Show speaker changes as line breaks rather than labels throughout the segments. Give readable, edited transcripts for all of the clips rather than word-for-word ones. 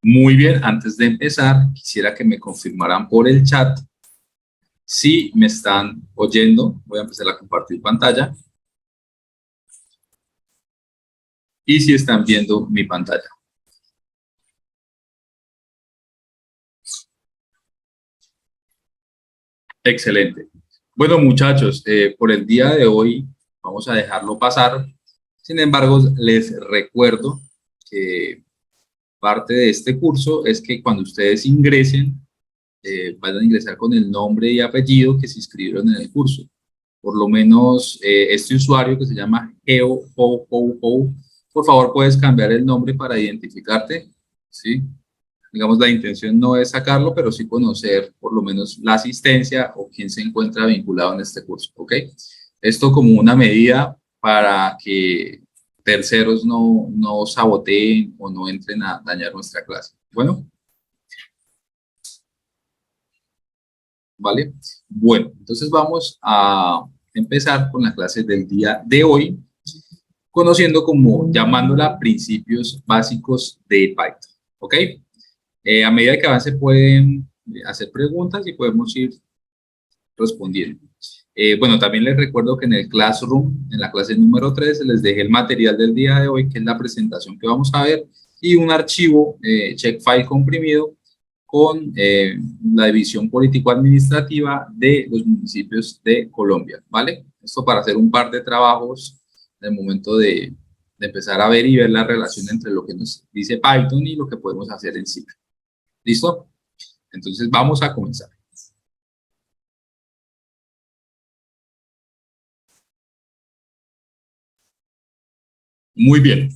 Muy bien, antes de empezar, quisiera que me confirmaran por el chat si me están oyendo. Voy a empezar a compartir pantalla. Y si están viendo mi pantalla. Excelente. Bueno, muchachos, por el día de hoy vamos a dejarlo pasar. Sin embargo, les recuerdo que parte de este curso es que cuando ustedes ingresen, van a ingresar con el nombre y apellido que se inscribieron en el curso. Por lo menos este usuario que se llama GeoHoHoHo, por favor puedes cambiar el nombre para identificarte, ¿sí? Digamos, la intención no es sacarlo, pero sí conocer por lo menos la asistencia o quién se encuentra vinculado en este curso, ¿ok? Esto como una medida para que terceros no saboteen o no entren a dañar nuestra clase. Bueno, ¿vale? Bueno, entonces vamos a empezar con la clase del día de hoy, conociendo como, llamándola principios básicos de Python, ¿ok? A medida que avance pueden hacer preguntas y podemos ir respondiendo. Bueno, también les recuerdo que en el Classroom, en la clase número 3, les dejé el material del día de hoy, que es la presentación que vamos a ver, y un archivo checkfile comprimido con la división político-administrativa de los municipios de Colombia, ¿vale? Esto para hacer un par de trabajos en el momento de empezar a ver y ver la relación entre lo que nos dice Python y lo que podemos hacer en C. ¿Listo? Entonces vamos a comenzar. Muy bien.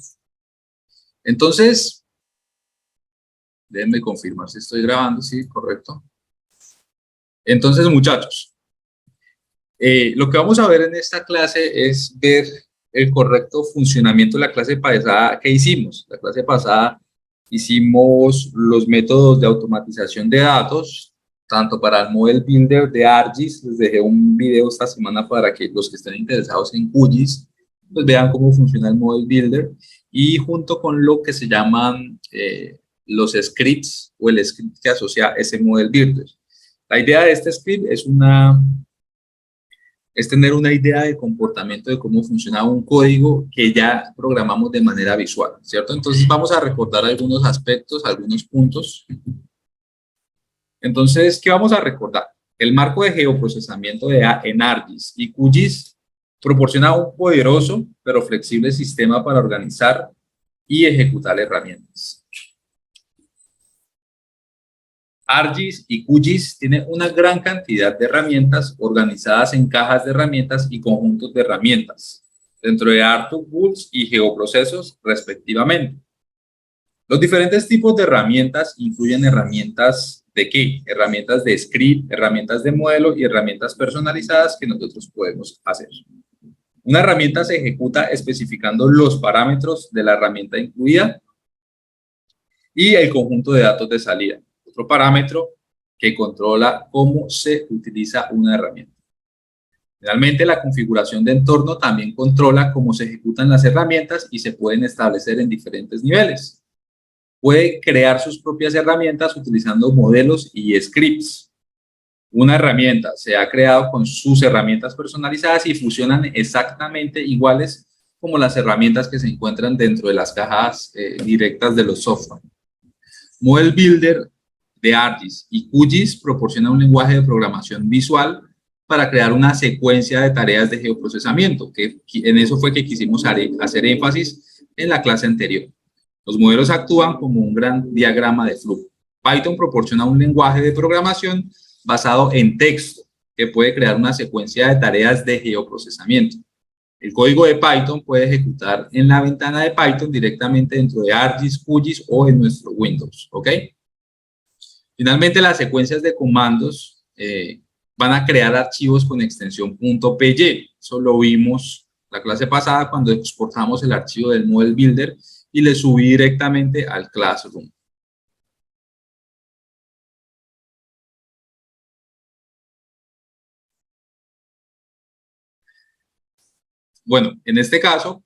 Entonces, déjenme confirmar si estoy grabando, sí, correcto. Entonces, muchachos, lo que vamos a ver en esta clase es ver el correcto funcionamiento de la clase pasada que hicimos. La clase pasada hicimos los métodos de automatización de datos, tanto para el Model Builder de ArcGIS. Les dejé un video esta semana para que los que estén interesados en QGIS pues vean cómo funciona el Model Builder, y junto con lo que se llaman los scripts o el script que asocia ese Model Builder. La idea de este script es tener una idea de comportamiento de cómo funciona un código que ya programamos de manera visual, ¿cierto? Entonces vamos a recordar algunos aspectos, algunos puntos. Entonces, ¿qué vamos a recordar? El marco de geoprocesamiento en ArcGIS y QGIS proporciona un poderoso pero flexible sistema para organizar y ejecutar herramientas. ArcGIS y QGIS tienen una gran cantidad de herramientas organizadas en cajas de herramientas y conjuntos de herramientas, dentro de ArcTools y geoprocesos respectivamente. Los diferentes tipos de herramientas incluyen herramientas de qué? Herramientas de script, herramientas de modelo y herramientas personalizadas que nosotros podemos hacer. Una herramienta se ejecuta especificando los parámetros de la herramienta incluida y el conjunto de datos de salida. Otro parámetro que controla cómo se utiliza una herramienta. Realmente la configuración de entorno también controla cómo se ejecutan las herramientas y se pueden establecer en diferentes niveles. Puede crear sus propias herramientas utilizando modelos y scripts. Una herramienta se ha creado con sus herramientas personalizadas y funcionan exactamente iguales como las herramientas que se encuentran dentro de las cajas directas de los software. Model Builder de ArcGIS y QGIS proporciona un lenguaje de programación visual para crear una secuencia de tareas de geoprocesamiento, que en eso fue que quisimos hacer énfasis en la clase anterior. Los modelos actúan como un gran diagrama de flujo. Python proporciona un lenguaje de programación basado en texto que puede crear una secuencia de tareas de geoprocesamiento. El código de Python puede ejecutar en la ventana de Python directamente dentro de ArcGIS, QGIS o en nuestro Windows, ¿ok? Finalmente, las secuencias de comandos van a crear archivos con extensión .py. Eso lo vimos la clase pasada cuando exportamos el archivo del Model Builder y le subí directamente al Classroom. Bueno, en este caso,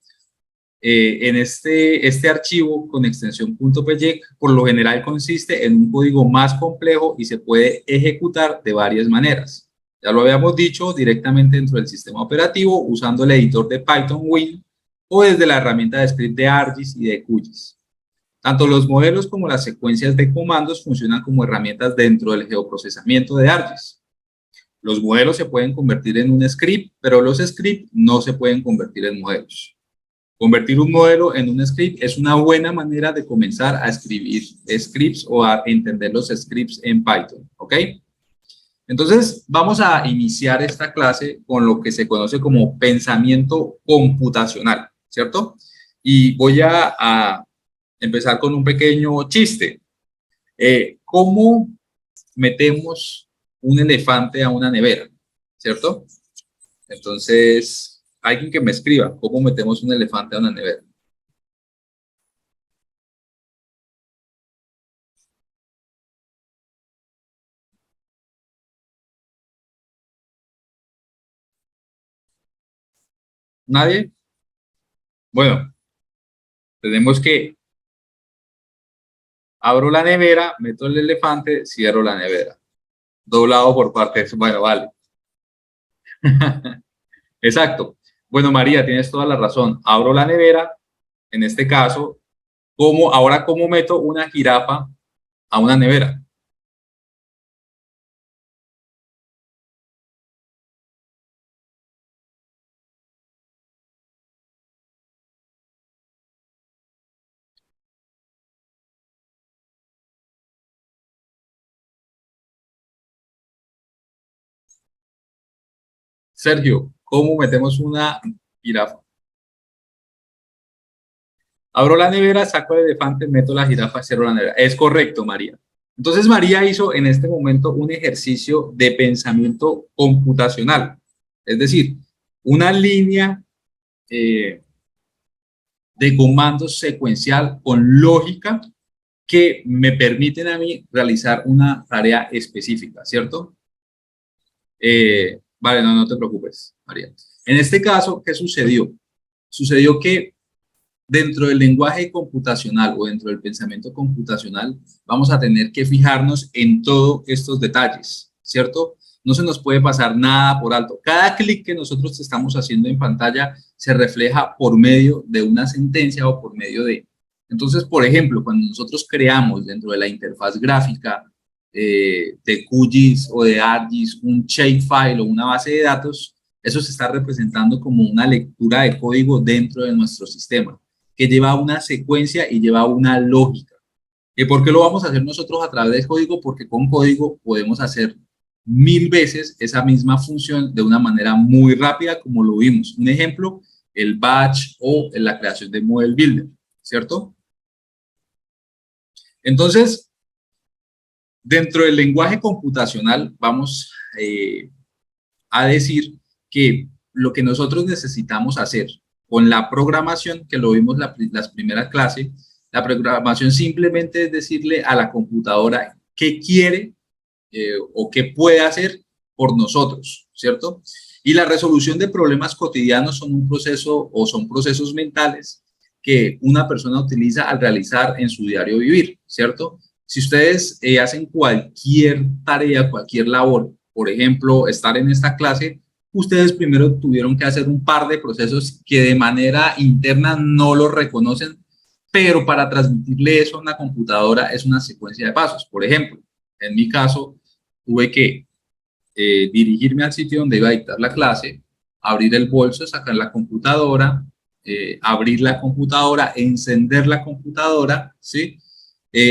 en este archivo con extensión .pyec, por lo general consiste en un código más complejo y se puede ejecutar de varias maneras. Ya lo habíamos dicho, directamente dentro del sistema operativo, usando el editor de Python Win o desde la herramienta de script de ArcGIS y de QGIS. Tanto los modelos como las secuencias de comandos funcionan como herramientas dentro del geoprocesamiento de ArcGIS. Los modelos se pueden convertir en un script, pero los scripts no se pueden convertir en modelos. Convertir un modelo en un script es una buena manera de comenzar a escribir scripts o a entender los scripts en Python, ¿ok? Entonces, vamos a iniciar esta clase con lo que se conoce como pensamiento computacional, ¿cierto? Y voy a empezar con un pequeño chiste. ¿Cómo metemos un elefante a una nevera? ¿Cierto? Entonces, alguien que me escriba, ¿cómo metemos un elefante a una nevera? ¿Nadie? Bueno, tenemos que abro la nevera, meto el elefante, cierro la nevera. Doblado por partes. Bueno, vale. Exacto. Bueno, María, tienes toda la razón. Abro la nevera, en este caso, ahora cómo meto una jirafa a una nevera? Sergio, ¿cómo metemos una jirafa? Abro la nevera, saco el elefante, meto la jirafa, cierro la nevera. Es correcto, María. Entonces, María hizo en este momento un ejercicio de pensamiento computacional. Es decir, una línea de comandos secuencial con lógica que me permiten a mí realizar una tarea específica, ¿cierto? Vale, no te preocupes, María. En este caso, ¿qué sucedió? Sucedió que dentro del lenguaje computacional o dentro del pensamiento computacional vamos a tener que fijarnos en todos estos detalles, ¿cierto? No se nos puede pasar nada por alto. Cada clic que nosotros estamos haciendo en pantalla se refleja por medio de una sentencia o por medio de... Entonces, por ejemplo, cuando nosotros creamos dentro de la interfaz gráfica de QGIS o de ArcGIS un shapefile o una base de datos, eso se está representando como una lectura de código dentro de nuestro sistema, que lleva una secuencia y lleva una lógica. ¿Y por qué lo vamos a hacer nosotros a través del código? Porque con código podemos hacer 1000 veces esa misma función de una manera muy rápida, como lo vimos. Un ejemplo, el batch o la creación de Model Builder, ¿cierto? Entonces, dentro del lenguaje computacional vamos a decir que lo que nosotros necesitamos hacer con la programación, que lo vimos las primeras clases, la programación simplemente es decirle a la computadora qué quiere o qué puede hacer por nosotros, ¿cierto? Y la resolución de problemas cotidianos son un proceso o son procesos mentales que una persona utiliza al realizar en su diario vivir, ¿cierto? Si ustedes hacen cualquier tarea, cualquier labor, por ejemplo, estar en esta clase, ustedes primero tuvieron que hacer un par de procesos que de manera interna no lo reconocen, pero para transmitirle eso a una computadora es una secuencia de pasos. Por ejemplo, en mi caso, tuve que dirigirme al sitio donde iba a dictar la clase, abrir el bolso, sacar la computadora, abrir la computadora, encender la computadora, ¿sí?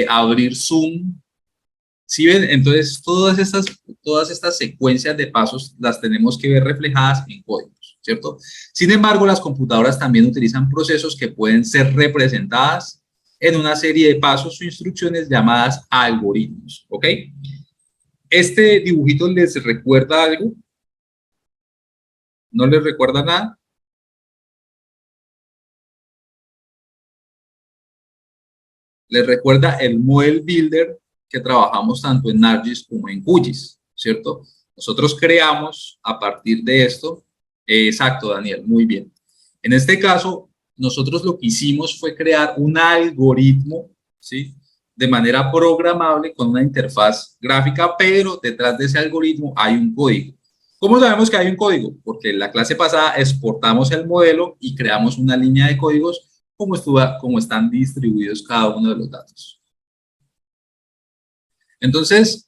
Abrir Zoom. ¿Sí ven? Entonces, todas estas secuencias de pasos las tenemos que ver reflejadas en códigos, ¿cierto? Sin embargo, las computadoras también utilizan procesos que pueden ser representadas en una serie de pasos o instrucciones llamadas algoritmos, ¿ok? ¿Este dibujito les recuerda algo? ¿No les recuerda nada? Les recuerda el Model Builder que trabajamos tanto en ArcGIS como en QGIS, ¿cierto? Nosotros creamos a partir de esto, exacto, Daniel, muy bien. En este caso, nosotros lo que hicimos fue crear un algoritmo, ¿sí?, de manera programable con una interfaz gráfica, pero detrás de ese algoritmo hay un código. ¿Cómo sabemos que hay un código? Porque en la clase pasada exportamos el modelo y creamos una línea de códigos como están distribuidos cada uno de los datos. Entonces,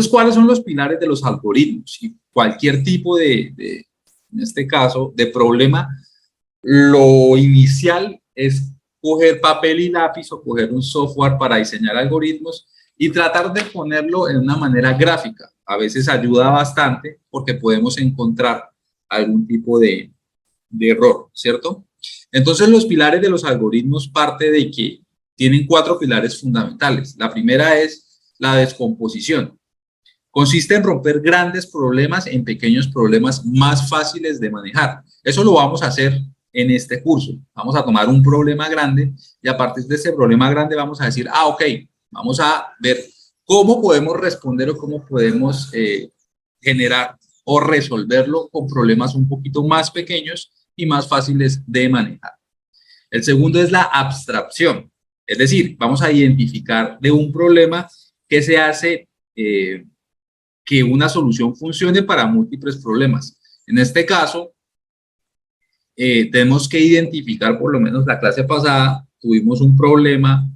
¿cuáles son los pilares de los algoritmos? Y cualquier tipo en este caso, de problema, lo inicial es coger papel y lápiz o coger un software para diseñar algoritmos y tratar de ponerlo en una manera gráfica. A veces ayuda bastante porque podemos encontrar algún tipo de error, ¿cierto? Entonces, los pilares de los algoritmos parte de que tienen 4 pilares fundamentales. La primera es la descomposición. Consiste en romper grandes problemas en pequeños problemas más fáciles de manejar. Eso lo vamos a hacer en este curso. Vamos a tomar un problema grande y a partir de ese problema grande vamos a decir, ok, vamos a ver cómo podemos responder o cómo podemos generar o resolverlo con problemas un poquito más pequeños y más fáciles de manejar. El segundo es la abstracción, es decir, vamos a identificar de un problema que se hace que una solución funcione para múltiples problemas. En este caso, tenemos que identificar, por lo menos la clase pasada, tuvimos un problema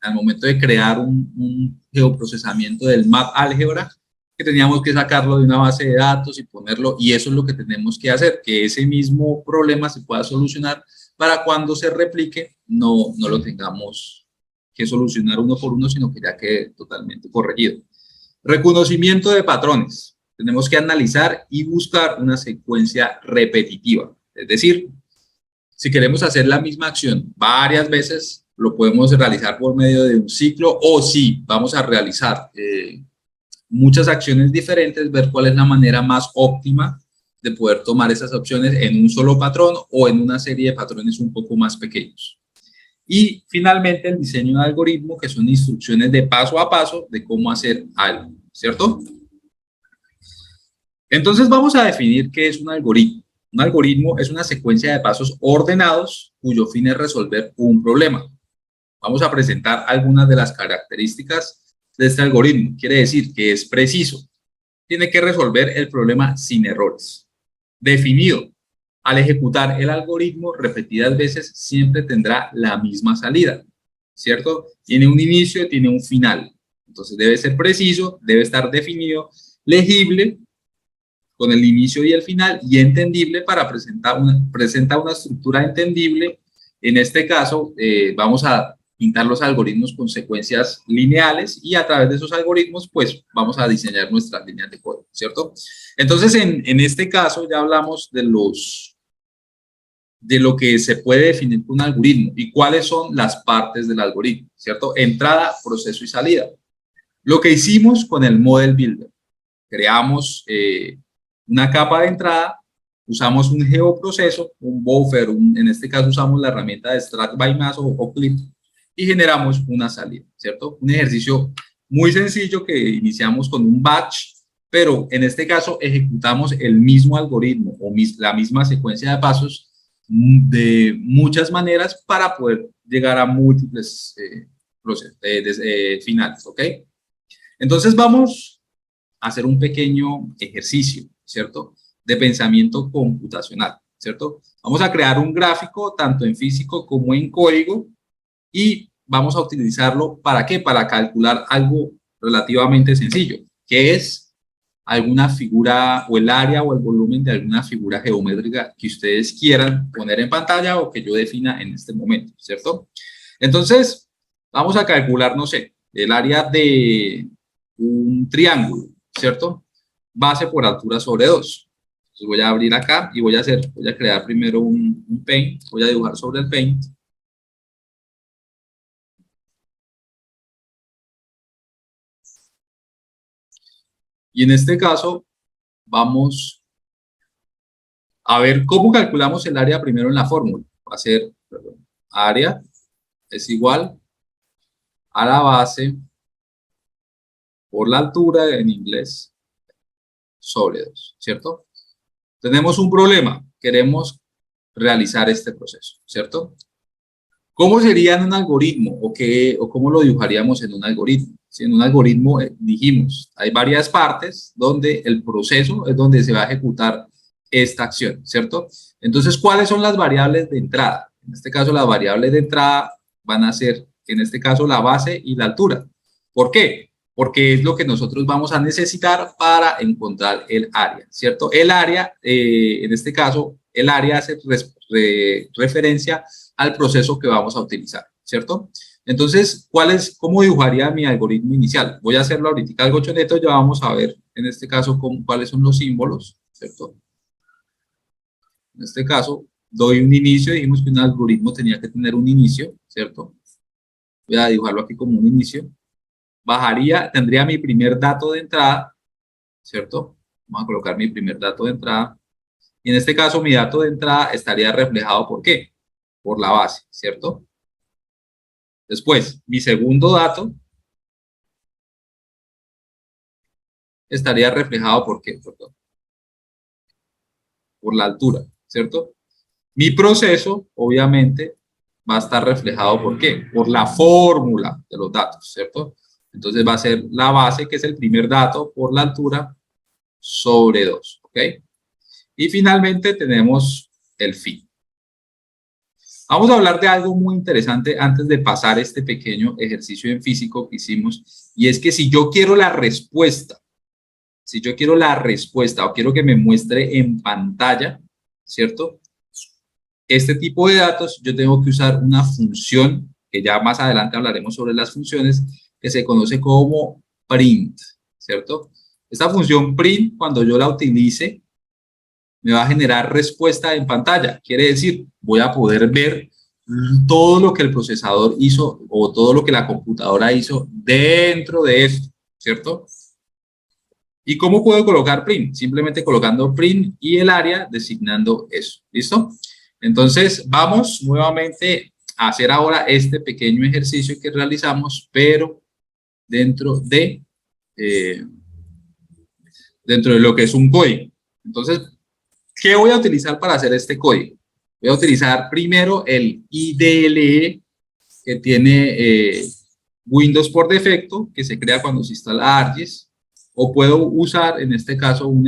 al momento de crear un geoprocesamiento del map álgebra, que teníamos que sacarlo de una base de datos y ponerlo, y eso es lo que tenemos que hacer, que ese mismo problema se pueda solucionar para cuando se replique, no lo tengamos que solucionar uno por uno, sino que ya quede totalmente corregido. Reconocimiento de patrones. Tenemos que analizar y buscar una secuencia repetitiva. Es decir, si queremos hacer la misma acción varias veces, lo podemos realizar por medio de un ciclo, o si vamos a realizar muchas acciones diferentes, ver cuál es la manera más óptima de poder tomar esas opciones en un solo patrón o en una serie de patrones un poco más pequeños. Y finalmente el diseño de algoritmo, que son instrucciones de paso a paso de cómo hacer algo, ¿cierto? Entonces vamos a definir qué es un algoritmo. Un algoritmo es una secuencia de pasos ordenados cuyo fin es resolver un problema. Vamos a presentar algunas de las características de este algoritmo. Quiere decir que es preciso. Tiene que resolver el problema sin errores. Definido. Al ejecutar el algoritmo repetidas veces siempre tendrá la misma salida, ¿cierto? Tiene un inicio, tiene un final. Entonces debe ser preciso, debe estar definido, legible, con el inicio y el final, y entendible para presentar una estructura entendible. En este caso, vamos a pintar los algoritmos con secuencias lineales y a través de esos algoritmos, pues vamos a diseñar nuestras líneas de código, ¿cierto? Entonces, en este caso ya hablamos de lo que se puede definir con un algoritmo y cuáles son las partes del algoritmo, ¿cierto? Entrada, proceso y salida. Lo que hicimos con el Model Builder, creamos una capa de entrada, usamos un geoproceso, un buffer, en este caso usamos la herramienta de Extract by Mass o Clip y generamos una salida, ¿cierto? Un ejercicio muy sencillo que iniciamos con un batch, pero en este caso ejecutamos el mismo algoritmo o la misma secuencia de pasos de muchas maneras para poder llegar a múltiples finales, ¿ok? Entonces vamos a hacer un pequeño ejercicio, ¿cierto? De pensamiento computacional, ¿cierto? Vamos a crear un gráfico tanto en físico como en código y vamos a utilizarlo ¿para qué? Para calcular algo relativamente sencillo, que es alguna figura o el área o el volumen de alguna figura geométrica que ustedes quieran poner en pantalla o que yo defina en este momento, ¿cierto? Entonces, vamos a calcular, no sé, el área de un triángulo, ¿cierto? Base por altura sobre 2. Entonces voy a abrir acá y voy a crear primero un paint, voy a dibujar sobre el paint. Y en este caso, vamos a ver cómo calculamos el área primero en la fórmula. Va a ser, perdón, área es igual a la base por la altura en inglés sobre 2, ¿cierto? tenemos un problema, queremos realizar este proceso, ¿cierto? ¿Cómo sería en un algoritmo o cómo lo dibujaríamos en un algoritmo? Si en un algoritmo dijimos, hay varias partes donde el proceso es donde se va a ejecutar esta acción, ¿cierto? Entonces, ¿cuáles son las variables de entrada? En este caso, las variables de entrada van a ser, en este caso, la base y la altura. ¿Por qué? Porque es lo que nosotros vamos a necesitar para encontrar el área, ¿cierto? El área, en este caso, el área hace referencia al proceso que vamos a utilizar, ¿cierto? Entonces, ¿cómo dibujaría mi algoritmo inicial? Voy a hacerlo ahorita algo choneto, ya vamos a ver en este caso cuáles son los símbolos, ¿cierto? En este caso, doy un inicio, dijimos que un algoritmo tenía que tener un inicio, ¿cierto? Voy a dibujarlo aquí como un inicio. Bajaría, tendría mi primer dato de entrada, ¿cierto? Vamos a colocar mi primer dato de entrada. Y en este caso, mi dato de entrada estaría reflejado ¿por qué? Por la base, ¿cierto? Después, mi segundo dato estaría reflejado ¿por qué? Por la altura, ¿cierto? Mi proceso, obviamente, va a estar reflejado ¿por qué? Por la fórmula de los datos, ¿cierto? Entonces va a ser la base, que es el primer dato, por la altura, sobre 2, ¿ok? Y finalmente tenemos el fin. Vamos a hablar de algo muy interesante antes de pasar este pequeño ejercicio en físico que hicimos, y es que si yo quiero la respuesta, o quiero que me muestre en pantalla, ¿cierto? Este tipo de datos yo tengo que usar una función, que ya más adelante hablaremos sobre las funciones, que se conoce como print, ¿cierto? Esta función print, cuando yo la utilice, me va a generar respuesta en pantalla. Quiere decir, voy a poder ver todo lo que el procesador hizo o todo lo que la computadora hizo dentro de esto, ¿cierto? ¿Y cómo puedo colocar print? Simplemente colocando print y el área designando eso. ¿Listo? Entonces, vamos nuevamente a hacer ahora este pequeño ejercicio que realizamos, pero dentro de, eh, dentro de lo que es un código. Entonces, ¿qué voy a utilizar para hacer este código? Voy a utilizar primero el IDLE que tiene Windows por defecto, que se crea cuando se instala ARGIS, o puedo usar en este caso un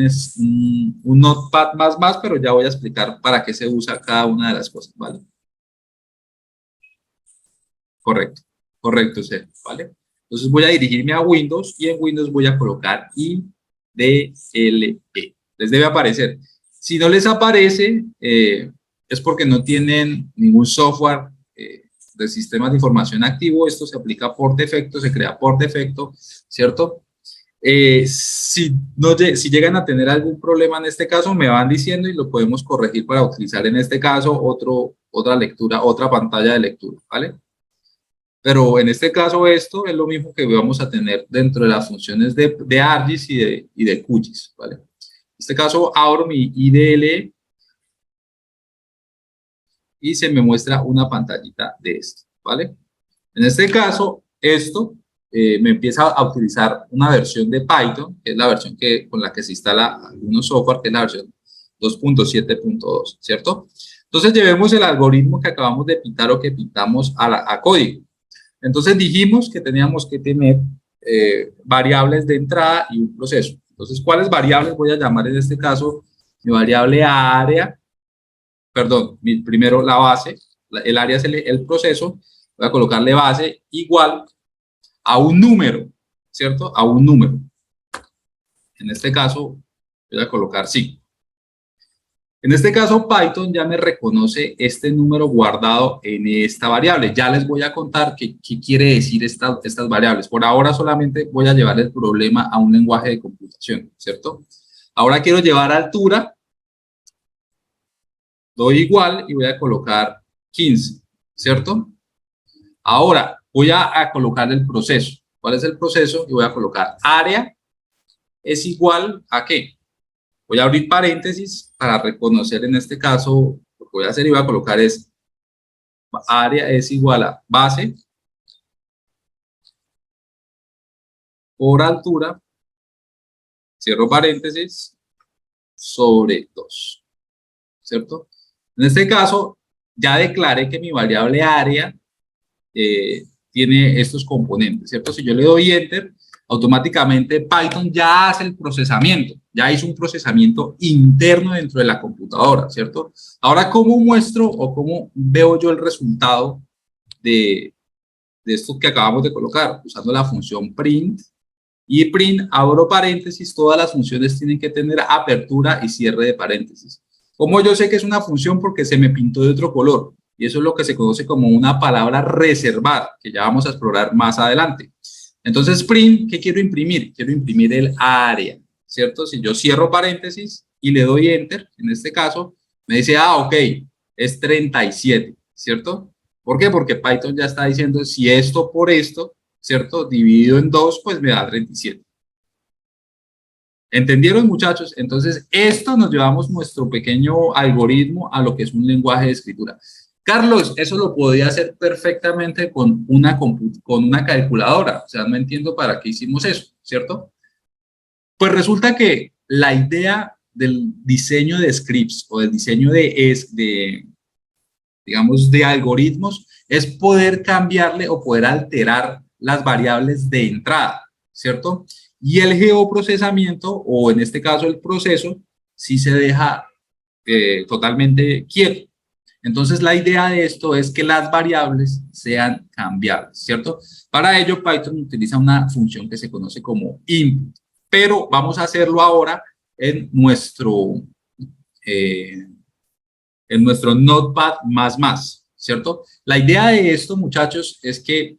Notepad++, pero ya voy a explicar para qué se usa cada una de las cosas, ¿vale? Correcto, correcto, sí, ¿vale? Entonces voy a dirigirme a Windows y en Windows voy a colocar IDLE. Les debe aparecer. Si no les aparece, es porque no tienen ningún software de sistemas de información activo. Esto se aplica por defecto, se crea por defecto, ¿cierto? Si llegan a tener algún problema en este caso, me van diciendo y lo podemos corregir para utilizar en este caso otra lectura, otra pantalla de lectura, ¿vale? Pero en este caso esto es lo mismo que vamos a tener dentro de las funciones de ARGIS y de QGIS, ¿vale? En este caso abro mi IDLE y se me muestra una pantallita de esto, ¿vale? En este caso, esto me empieza a utilizar una versión de Python, que es la versión con la que se instala algunos software, que es la versión 2.7.2, ¿cierto? Entonces llevemos el algoritmo que acabamos de pintar o que pintamos a código. Entonces dijimos que teníamos que tener variables de entrada y un proceso. Entonces, ¿cuáles variables voy a llamar en este caso? Mi variable área, perdón, primero la base, el área es el proceso, voy a colocarle base igual a un número, ¿cierto? A un número. En este caso, voy a colocar 5. En este caso, Python ya me reconoce este número guardado en esta variable. Ya les voy a contar qué quiere decir estas variables. Por ahora solamente voy a llevar el problema a un lenguaje de computación, ¿cierto? Ahora quiero llevar altura, doy igual y voy a colocar 15, ¿cierto? Ahora voy a colocar el proceso. ¿Cuál es el proceso? Y voy a colocar área es igual a ¿qué? Voy a abrir paréntesis para reconocer en este caso, lo que voy a hacer y voy a colocar es área es igual a base por altura, cierro paréntesis, sobre 2, ¿cierto? En este caso, ya declaré que mi variable área tiene estos componentes, ¿cierto? Si yo le doy Enter, automáticamente Python ya hace el procesamiento, ya hizo un procesamiento interno dentro de la computadora, ¿cierto? Ahora, ¿cómo muestro o cómo veo yo el resultado de esto que acabamos de colocar? Usando la función print. Y print, abro paréntesis, todas las funciones tienen que tener apertura y cierre de paréntesis. ¿Cómo yo sé que es una función? Porque se me pintó de otro color. Y eso es lo que se conoce como una palabra reservada, que ya vamos a explorar más adelante. Entonces, print, ¿qué quiero imprimir? Quiero imprimir el área, ¿cierto? Si yo cierro paréntesis y le doy Enter, en este caso, me dice, ah, ok, es 37, ¿cierto? ¿Por qué? Porque Python ya está diciendo, si esto por esto, ¿cierto? Dividido en 2, pues me da 37. ¿Entendieron, muchachos? Entonces, esto nos llevamos nuestro pequeño algoritmo a lo que es un lenguaje de escritura. Carlos, eso lo podía hacer perfectamente con una calculadora. O sea, no entiendo para qué hicimos eso, ¿cierto? Pues resulta que la idea del diseño de scripts o del diseño digamos, de algoritmos es poder cambiarle o poder alterar las variables de entrada, ¿cierto? Y el geoprocesamiento, o en este caso el proceso, sí se deja totalmente quieto. Entonces, la idea de esto es que las variables sean cambiables, ¿cierto? Para ello, Python utiliza una función que se conoce como input, pero vamos a hacerlo ahora en eh, nuestro Notepad++, ¿cierto? La idea de esto, muchachos, es que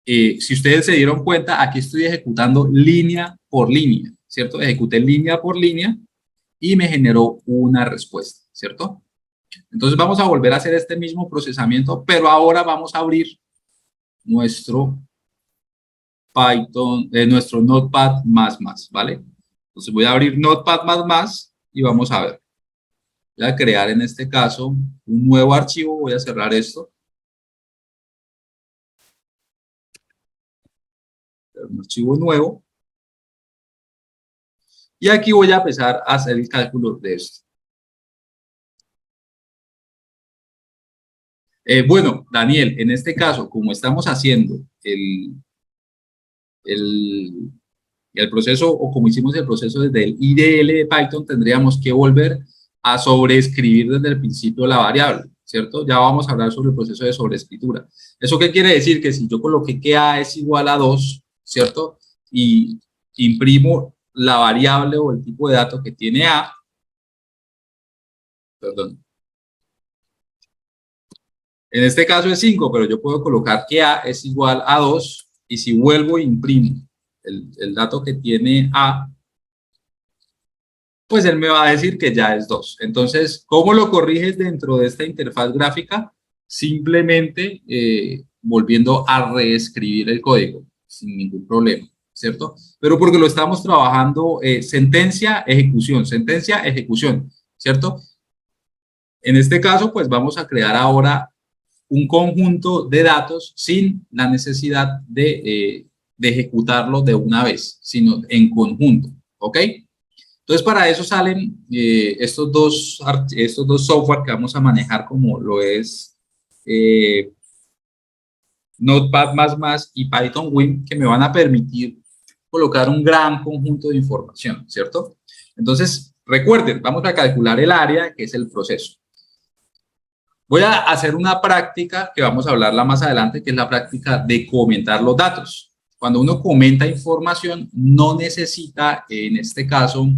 si ustedes se dieron cuenta, aquí estoy ejecutando línea por línea, ¿cierto? Ejecuté línea por línea y me generó una respuesta, ¿cierto? Entonces vamos a volver a hacer este mismo procesamiento, pero ahora vamos a abrir nuestro Python, nuestro Notepad++, ¿vale? Entonces voy a abrir Notepad++ y vamos a ver. Voy a crear en este caso un nuevo archivo, voy a cerrar esto. Un archivo nuevo. Y aquí voy a empezar a hacer el cálculo de esto. Bueno, Daniel, en este caso, como estamos haciendo el, el proceso, o como hicimos el proceso desde el IDL de Python, tendríamos que volver a sobreescribir desde el principio la variable, ¿cierto? Ya vamos a hablar sobre el proceso de sobreescritura. ¿Eso qué quiere decir? Que si yo coloqué que A es igual a 2, ¿cierto? Y imprimo la variable o el tipo de dato que tiene A, perdón, en este caso es 5, pero yo puedo colocar que A es igual a 2 y si vuelvo e imprimo el dato que tiene A, pues él me va a decir que ya es 2. Entonces, ¿cómo lo corriges dentro de esta interfaz gráfica? Simplemente volviendo a reescribir el código sin ningún problema, ¿cierto? Pero porque lo estamos trabajando sentencia, ejecución, ¿cierto? En este caso, pues vamos a crear ahora un conjunto de datos sin la necesidad de ejecutarlo de una vez, sino en conjunto, ¿ok? Entonces, para eso salen estos dos software que vamos a manejar, como lo es Notepad++ y Python Wim, que me van a permitir colocar un gran conjunto de información, ¿cierto? Entonces, recuerden, vamos a calcular el área, que es el proceso. Voy a hacer una práctica que vamos a hablarla más adelante, que es la práctica de comentar los datos. Cuando uno comenta información, no necesita, en este caso,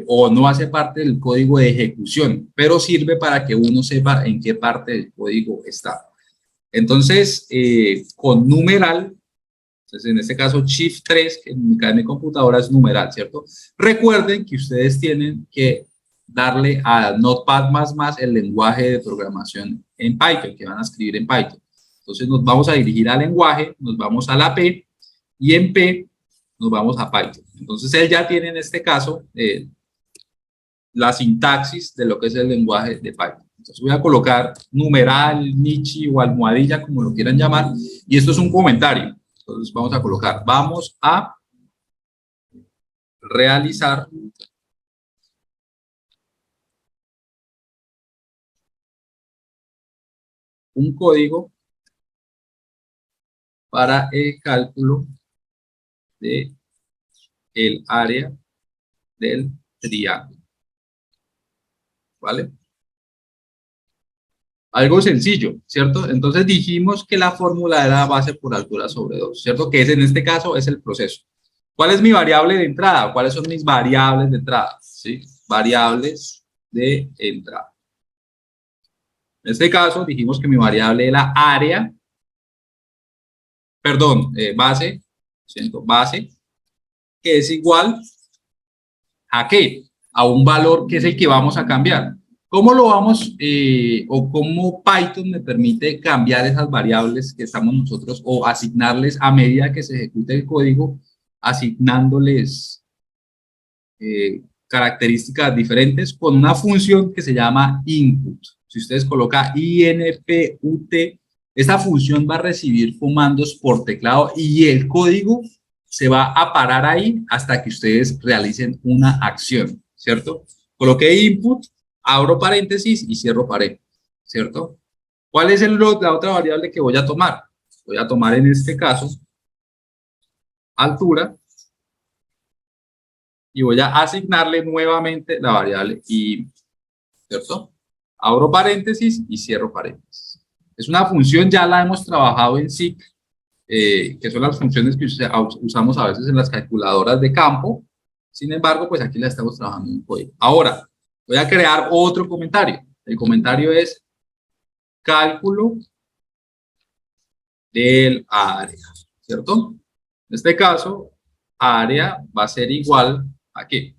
o no hace parte del código de ejecución, pero sirve para que uno sepa en qué parte del código está. Entonces, con numeral, entonces en este caso Shift 3, que en mi computadora es numeral, ¿cierto? Recuerden que ustedes tienen que darle a Notepad++ el lenguaje de programación en Python, que van a escribir en Python. Entonces nos vamos a dirigir al lenguaje, nos vamos a la P, y en P nos vamos a Python. Entonces él ya tiene en este caso la sintaxis de lo que es el lenguaje de Python. Entonces voy a colocar numeral, nichi o almohadilla, como lo quieran llamar, y esto es un comentario. Entonces vamos a colocar, vamos a realizar un código para el cálculo de el área del triángulo, ¿vale? Algo sencillo, ¿cierto? Entonces dijimos que la fórmula era base por altura sobre 2, ¿cierto? Que es, en este caso es el proceso. ¿Cuál es mi variable de entrada? ¿Cuáles son mis variables de entrada? ¿Sí? Variables de entrada. En este caso dijimos que mi variable era área, perdón, base, siento, base, que es igual ¿a qué? A un valor que es el que vamos a cambiar. ¿Cómo lo vamos o cómo Python me permite cambiar esas variables que estamos nosotros o asignarles a medida que se ejecute el código, asignándoles características diferentes con una función que se llama input? Si ustedes colocan input, esta función va a recibir comandos por teclado y el código se va a parar ahí hasta que ustedes realicen una acción, ¿cierto? Coloqué input, abro paréntesis y cierro paréntesis, ¿cierto? ¿Cuál es la otra variable que voy a tomar? Voy a tomar en este caso altura y voy a asignarle nuevamente la variable y, ¿cierto? Abro paréntesis y cierro paréntesis. Es una función, ya la hemos trabajado en SIC, que son las funciones que usamos a veces en las calculadoras de campo. Sin embargo, pues aquí la estamos trabajando en código. Ahora, voy a crear otro comentario. El comentario es cálculo del área, ¿cierto? En este caso, área va a ser igual a ¿qué?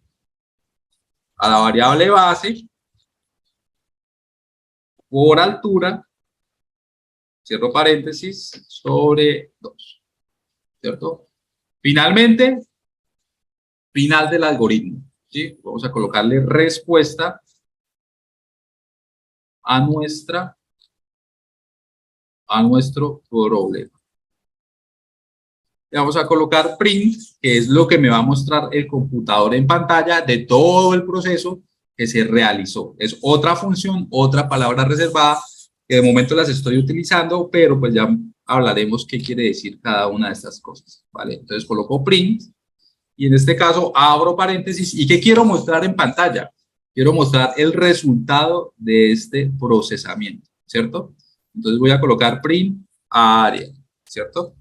A la variable base por altura, cierro paréntesis, sobre 2, ¿cierto? Finalmente, final del algoritmo, ¿sí? Vamos a colocarle respuesta a nuestro problema. Le vamos a colocar print, que es lo que me va a mostrar el computador en pantalla de todo el proceso que se realizó. Es otra función, otra palabra reservada, que de momento las estoy utilizando, pero pues ya hablaremos qué quiere decir cada una de estas cosas, ¿vale? Entonces coloco print, y en este caso abro paréntesis, ¿y qué quiero mostrar en pantalla? Quiero mostrar el resultado de este procesamiento, ¿cierto? Entonces voy a colocar print área, ¿cierto?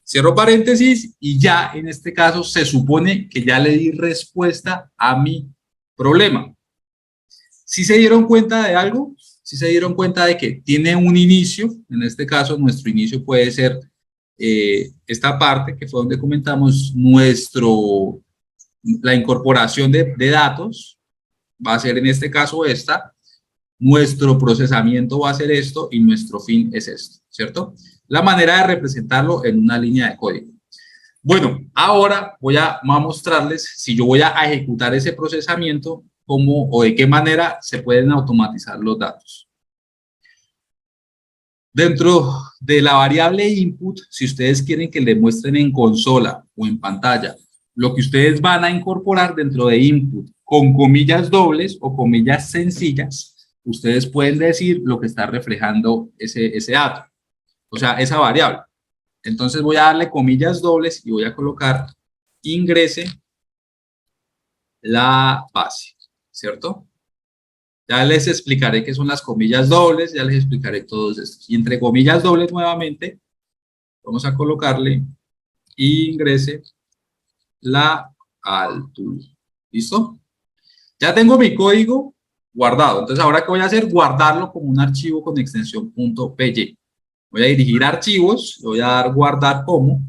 Cierro paréntesis y ya en este caso se supone que ya le di respuesta a mi problema. ¿Sí se dieron cuenta de algo? ¿Sí se dieron cuenta de que tiene un inicio? En este caso nuestro inicio puede ser esta parte que fue donde comentamos la incorporación de datos, va a ser en este caso esta, nuestro procesamiento va a ser esto y nuestro fin es esto, ¿cierto? La manera de representarlo en una línea de código. Bueno, ahora voy a mostrarles si yo voy a ejecutar ese procesamiento, cómo o de qué manera se pueden automatizar los datos. Dentro de la variable input, si ustedes quieren que le muestren en consola o en pantalla lo que ustedes van a incorporar dentro de input con comillas dobles o comillas sencillas, ustedes pueden decir lo que está reflejando ese dato, o sea, esa variable. Entonces voy a darle comillas dobles y voy a colocar ingrese la base, ¿cierto? Ya les explicaré qué son las comillas dobles, ya les explicaré todos estos. Y entre comillas dobles nuevamente, vamos a colocarle ingrese la altura. ¿Listo? Ya tengo mi código guardado. Entonces, ¿ahora qué voy a hacer? Guardarlo como un archivo con extensión .py. Voy a dirigir a archivos, le voy a dar guardar como.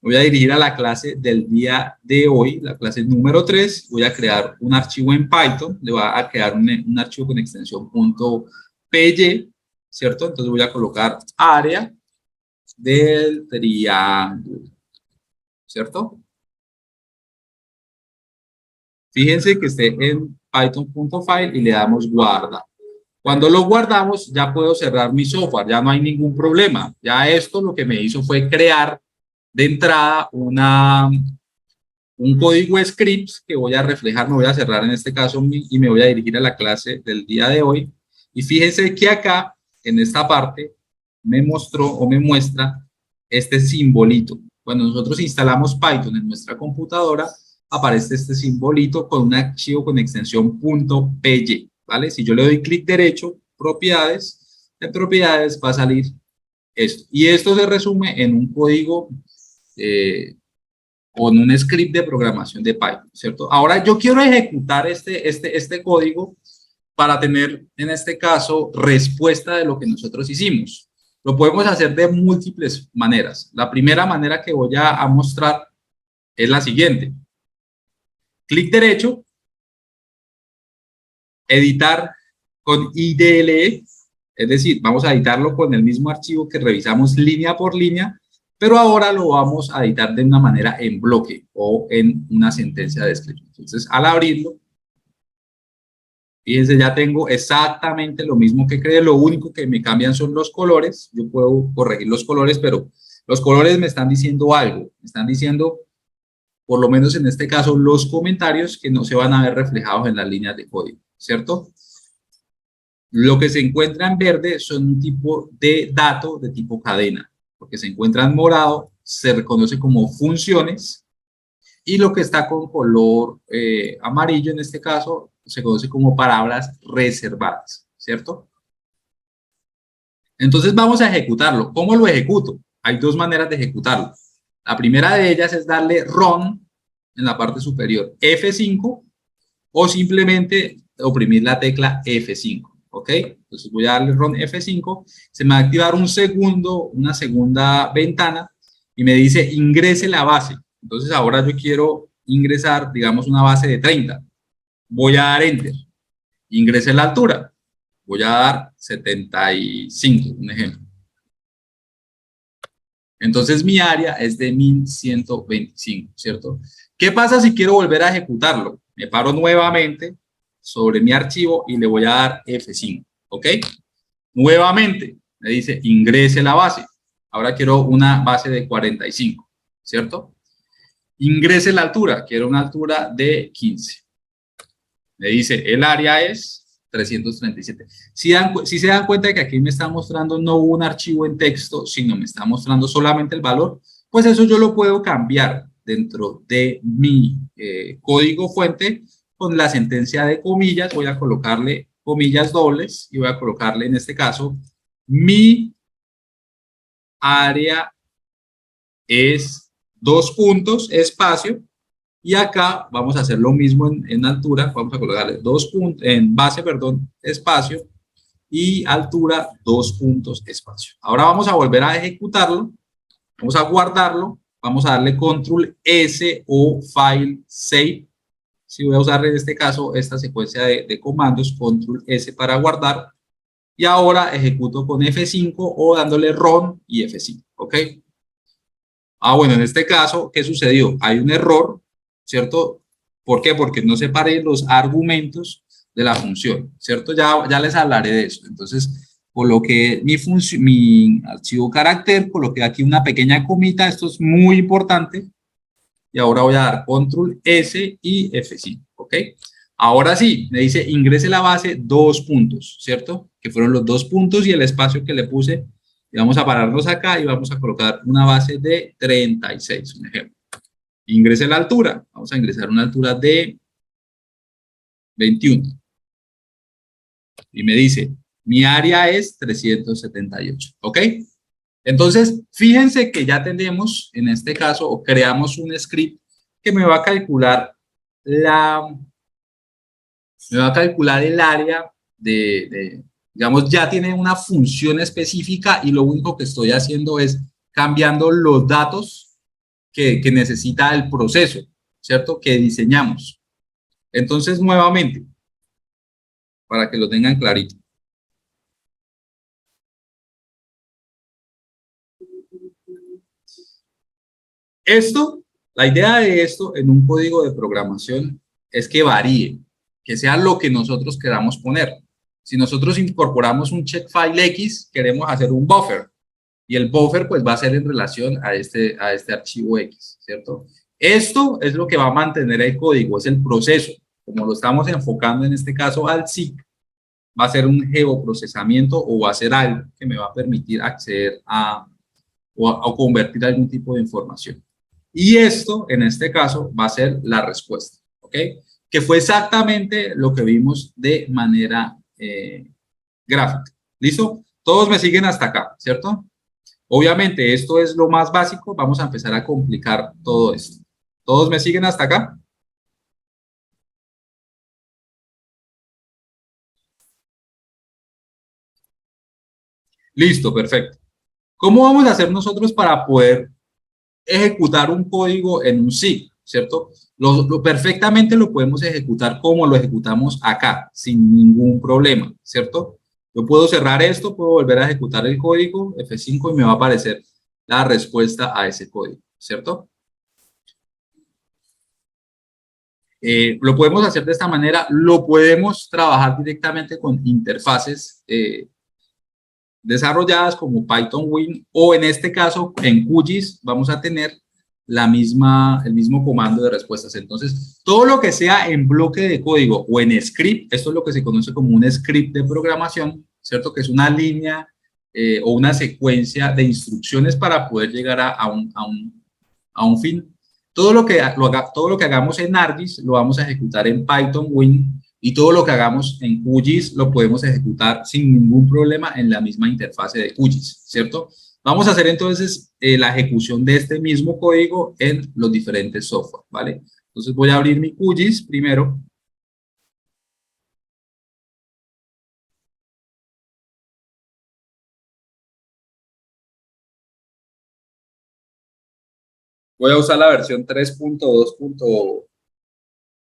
Voy a dirigir a la clase del día de hoy, la clase número 3. Voy a crear un archivo en Python. Le voy a crear un archivo con extensión .py, ¿cierto? Entonces voy a colocar área del triángulo, ¿cierto? Fíjense que esté en python.file y le damos guarda. Cuando lo guardamos, ya puedo cerrar mi software, ya no hay ningún problema. Ya esto lo que me hizo fue crear de entrada un código scripts que voy a reflejar, me voy a cerrar en este caso y me voy a dirigir a la clase del día de hoy. Y fíjense que acá, en esta parte, me mostró o me muestra este simbolito. Cuando nosotros instalamos Python en nuestra computadora, aparece este simbolito con un archivo con extensión .py, ¿vale? Si yo le doy clic derecho, propiedades, en propiedades va a salir esto. Y esto se resume en un código o en un script de programación de Python, ¿cierto? Ahora yo quiero ejecutar este código para tener, en este caso, respuesta de lo que nosotros hicimos. Lo podemos hacer de múltiples maneras. La primera manera que voy a mostrar es la siguiente. Clic derecho, editar con IDLE, es decir, vamos a editarlo con el mismo archivo que revisamos línea por línea, pero ahora lo vamos a editar de una manera en bloque o en una sentencia de descripción. Entonces, al abrirlo, fíjense, ya tengo exactamente lo mismo que creé, lo único que me cambian son los colores. Yo puedo corregir los colores, pero los colores me están diciendo algo, me están diciendo, por lo menos en este caso, los comentarios que no se van a ver reflejados en las líneas de código, ¿cierto? Lo que se encuentra en verde son un tipo de dato de tipo cadena. Lo que se encuentra en morado se reconoce como funciones y lo que está con color amarillo en este caso se conoce como palabras reservadas, ¿cierto? Entonces vamos a ejecutarlo. ¿Cómo lo ejecuto? Hay dos maneras de ejecutarlo. La primera de ellas es darle run en la parte superior F5 o simplemente oprimir la tecla F5. ¿Ok? Entonces voy a darle run F5, se me va a activar una segunda ventana y me dice ingrese la base. Entonces ahora yo quiero ingresar, digamos, una base de 30. Voy a dar enter. Ingrese la altura. Voy a dar 75, un ejemplo. Entonces mi área es de 1125, ¿cierto? ¿Qué pasa si quiero volver a ejecutarlo? Me paro nuevamente sobre mi archivo y le voy a dar F5, ¿ok? Nuevamente me dice ingrese la base. Ahora quiero una base de 45, ¿cierto? Ingrese la altura, quiero una altura de 15. Me dice el área es 337. Si se dan cuenta de que aquí me está mostrando no un archivo en texto, sino me está mostrando solamente el valor, pues eso yo lo puedo cambiar dentro de mi código fuente con la sentencia de comillas. Voy a colocarle comillas dobles y voy a colocarle en este caso mi área es 2 puntos, espacio, y acá vamos a hacer lo mismo en altura, vamos a colocarle 2 puntos, en base, perdón, espacio, y altura 2 puntos, espacio. Ahora vamos a volver a ejecutarlo, vamos a guardarlo, vamos a darle control S o file save. Si voy a usar en este caso esta secuencia de comandos, control S para guardar, y ahora ejecuto con F5 o dándole run y F5, ¿ok? Bueno, en este caso, ¿qué sucedió? Hay un error, ¿cierto? ¿Por qué? Porque no separé los argumentos de la función, ¿cierto? Ya les hablaré de eso. Entonces, coloqué mi archivo carácter, coloqué aquí una pequeña comita, esto es muy importante, y ahora voy a dar control S y F5, ¿ok? Ahora sí, me dice ingrese la base 2 puntos, ¿cierto? Que fueron los 2 puntos y el espacio que le puse. Y vamos a pararlos acá y vamos a colocar una base de 36, un ejemplo. Ingrese la altura. Vamos a ingresar una altura de 21. Y me dice, mi área es 378, ¿ok? Entonces, fíjense que ya tenemos, en este caso, o creamos un script que me va a calcular el área digamos, ya tiene una función específica y lo único que estoy haciendo es cambiando los datos que necesita el proceso, ¿cierto? Que diseñamos. Entonces, nuevamente, para que lo tengan clarito. La idea de esto en un código de programación es que varíe, que sea lo que nosotros queramos poner. Si nosotros incorporamos un check file X, queremos hacer un buffer. Y el buffer pues va a ser en relación a este archivo X, ¿cierto? Esto es lo que va a mantener el código, es el proceso. Como lo estamos enfocando en este caso al SIG, va a ser un geoprocesamiento o va a ser algo que me va a permitir acceder o convertir algún tipo de información. Y esto, en este caso, va a ser la respuesta, ¿ok? Que fue exactamente lo que vimos de manera gráfica. ¿Listo? Todos me siguen hasta acá, ¿cierto? Obviamente, esto es lo más básico. Vamos a empezar a complicar todo esto. ¿Todos me siguen hasta acá? Listo, perfecto. ¿Cómo vamos a hacer nosotros para poder ejecutar un código en un SIG, ¿cierto? Perfectamente lo podemos ejecutar como lo ejecutamos acá, sin ningún problema, ¿cierto? Yo puedo cerrar esto, puedo volver a ejecutar el código F5 y me va a aparecer la respuesta a ese código, ¿cierto? Lo podemos hacer de esta manera, lo podemos trabajar directamente con interfaces desarrolladas como Python Win o en este caso en QGIS vamos a tener el mismo comando de respuestas. Entonces, todo lo que sea en bloque de código o en script, esto es lo que se conoce como un script de programación, ¿cierto? Que es una línea o una secuencia de instrucciones para poder llegar a un fin. Todo lo que hagamos en ArcGIS lo vamos a ejecutar en Python Win y todo lo que hagamos en QGIS lo podemos ejecutar sin ningún problema en la misma interfase de QGIS, ¿cierto? Vamos a hacer entonces la ejecución de este mismo código en los diferentes software, ¿vale? Entonces voy a abrir mi QGIS primero. Voy a usar la versión 3.2.3,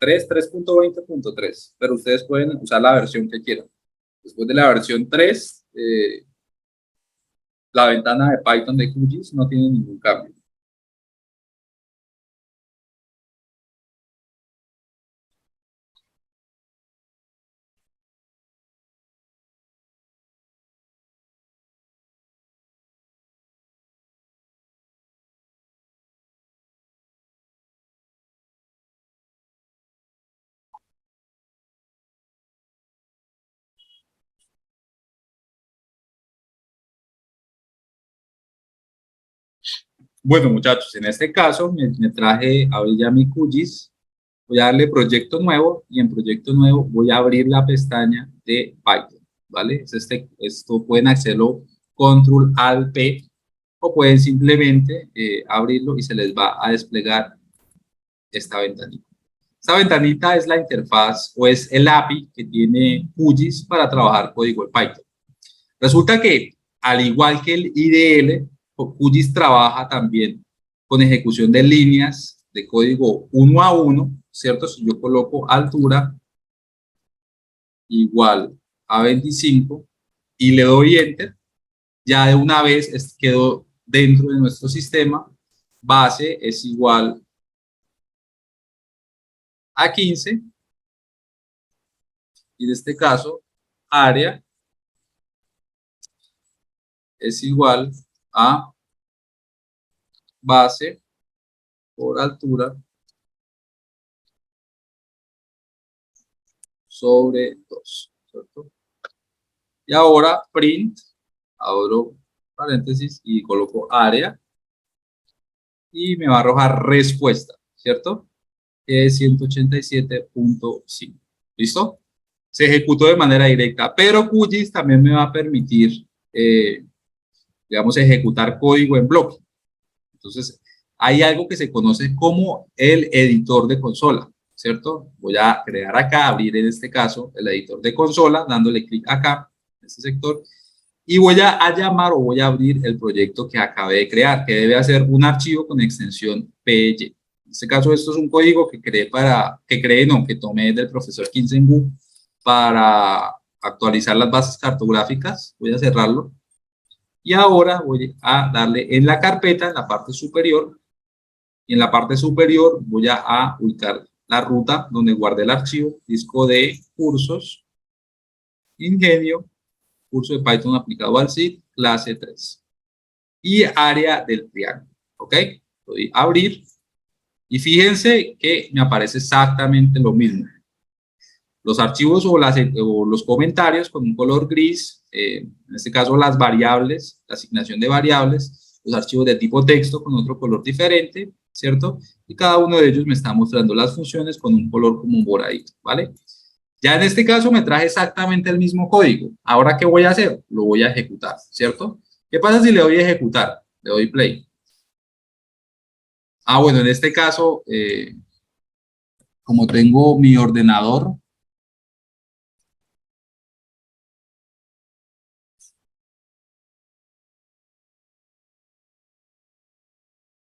3.20.3, pero ustedes pueden usar la versión que quieran. Después de la versión 3, la ventana de Python de QGIS no tiene ningún cambio. Bueno, muchachos, en este caso me traje, abrí ya mi QGIS, voy a darle proyecto nuevo y en proyecto nuevo voy a abrir la pestaña de Python, ¿vale? Esto pueden hacerlo Control Alt P o pueden simplemente abrirlo y se les va a desplegar esta ventanita. Esta ventanita es la interfaz o es el API que tiene QGIS para trabajar código en Python. Resulta que, al igual que el IDL, QGIS trabaja también con ejecución de líneas de código uno a uno, ¿cierto? Si yo coloco altura igual a 25 y le doy Enter, ya de una vez quedó dentro de nuestro sistema. Base es igual a 15 y en este caso área es igual a base por altura sobre 2, ¿cierto? Y ahora print, abro paréntesis y coloco área y me va a arrojar respuesta, ¿cierto? Que es 187.5. ¿Listo? Se ejecutó de manera directa, pero QGIS también me va a permitir, digamos, ejecutar código en bloque. Entonces, hay algo que se conoce como el editor de consola, ¿cierto? Voy a crear acá, abrir en este caso el editor de consola, dándole clic acá, en este sector, y voy a llamar o voy a abrir el proyecto que acabé de crear, que debe hacer un archivo con extensión PY. En este caso, esto es un código que que tomé del profesor Kinsengu para actualizar las bases cartográficas. Voy a cerrarlo. Y ahora voy a darle en la carpeta, en la parte superior, y en la parte superior voy a ubicar la ruta donde guardé el archivo, disco de cursos, Ingenio, curso de Python aplicado al SIG, clase 3. Y área del triángulo, ¿ok? Voy a abrir y fíjense que me aparece exactamente lo mismo. Los archivos o los comentarios con un color gris, en este caso las variables, la asignación de variables, los archivos de tipo texto con otro color diferente, ¿cierto? Y cada uno de ellos me está mostrando las funciones con un color como moradito, ¿vale? Ya en este caso me traje exactamente el mismo código. Ahora, ¿qué voy a hacer? Lo voy a ejecutar, ¿cierto? ¿Qué pasa si le doy a ejecutar? Le doy play. Ah, bueno, en este caso, como tengo mi ordenador,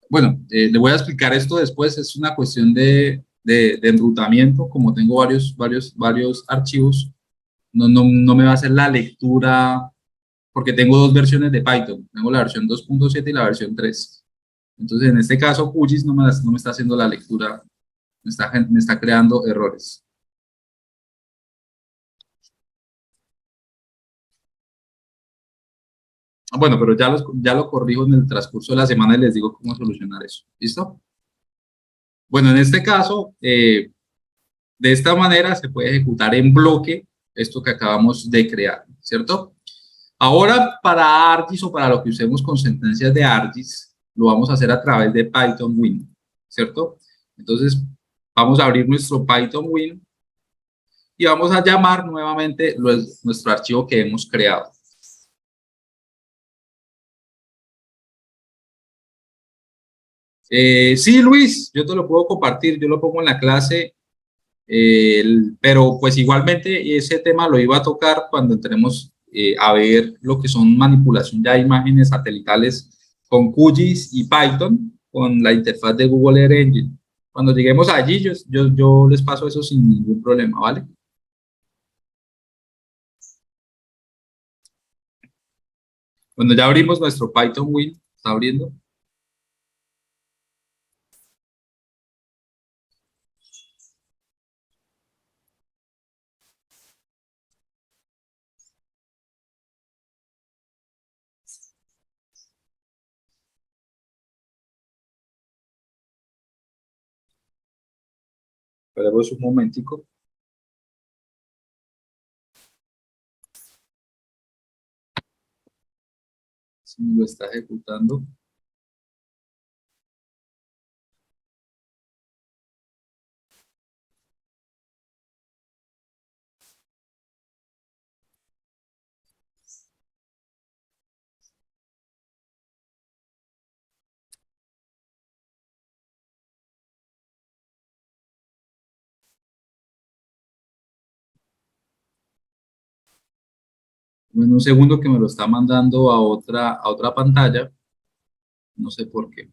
bueno, le voy a explicar esto después, es una cuestión de enrutamiento, como tengo varios archivos, no me va a hacer la lectura, porque tengo dos versiones de Python, tengo la versión 2.7 y la versión 3. Entonces, en este caso, QGIS no me está haciendo la lectura, me está creando errores. Ah, bueno, pero ya lo corrijo en el transcurso de la semana y les digo cómo solucionar eso. ¿Listo? Bueno, en este caso, de esta manera se puede ejecutar en bloque esto que acabamos de crear, ¿cierto? Ahora, para ArcGIS o para lo que usemos con sentencias de ArcGIS, lo vamos a hacer a través de Python Win, ¿cierto? Entonces, vamos a abrir nuestro Python Win y vamos a llamar nuevamente nuestro archivo que hemos creado. Sí, Luis, yo te lo puedo compartir, yo lo pongo en la clase, pero pues igualmente ese tema lo iba a tocar cuando entremos a ver lo que son manipulación ya de imágenes satelitales con QGIS y Python con la interfaz de Google Earth Engine. Cuando lleguemos allí, yo les paso eso sin ningún problema, ¿vale? Cuando ya abrimos nuestro Python Win, está abriendo. Esperemos un momentico. Si me lo está ejecutando. En un segundo que me lo está mandando a otra pantalla, no sé por qué.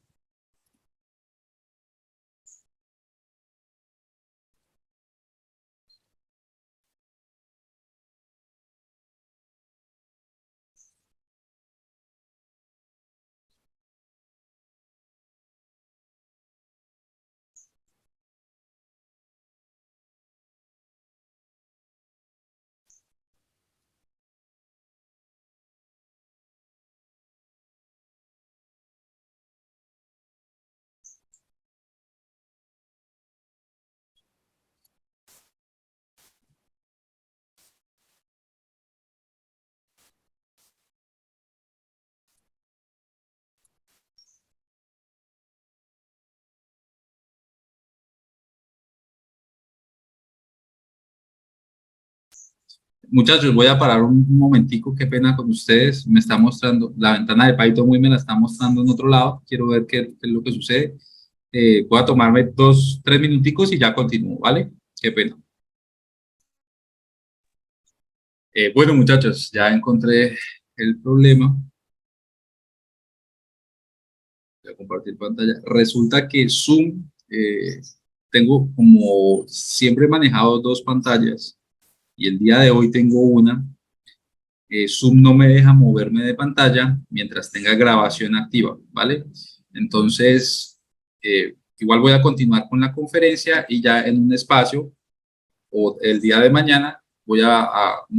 Muchachos, voy a parar un momentico, qué pena con ustedes, me está mostrando, la ventana de Python muy me la está mostrando en otro lado, quiero ver qué es lo que sucede. Voy a tomarme 2, 3 minuticos y ya continúo, ¿vale? Qué pena. Bueno, muchachos, ya encontré el problema. Voy a compartir pantalla. Resulta que Zoom, tengo como siempre he manejado dos pantallas y el día de hoy tengo una. Zoom no me deja moverme de pantalla mientras tenga grabación activa, ¿vale? Entonces, igual voy a continuar con la conferencia y ya en un espacio o el día de mañana voy a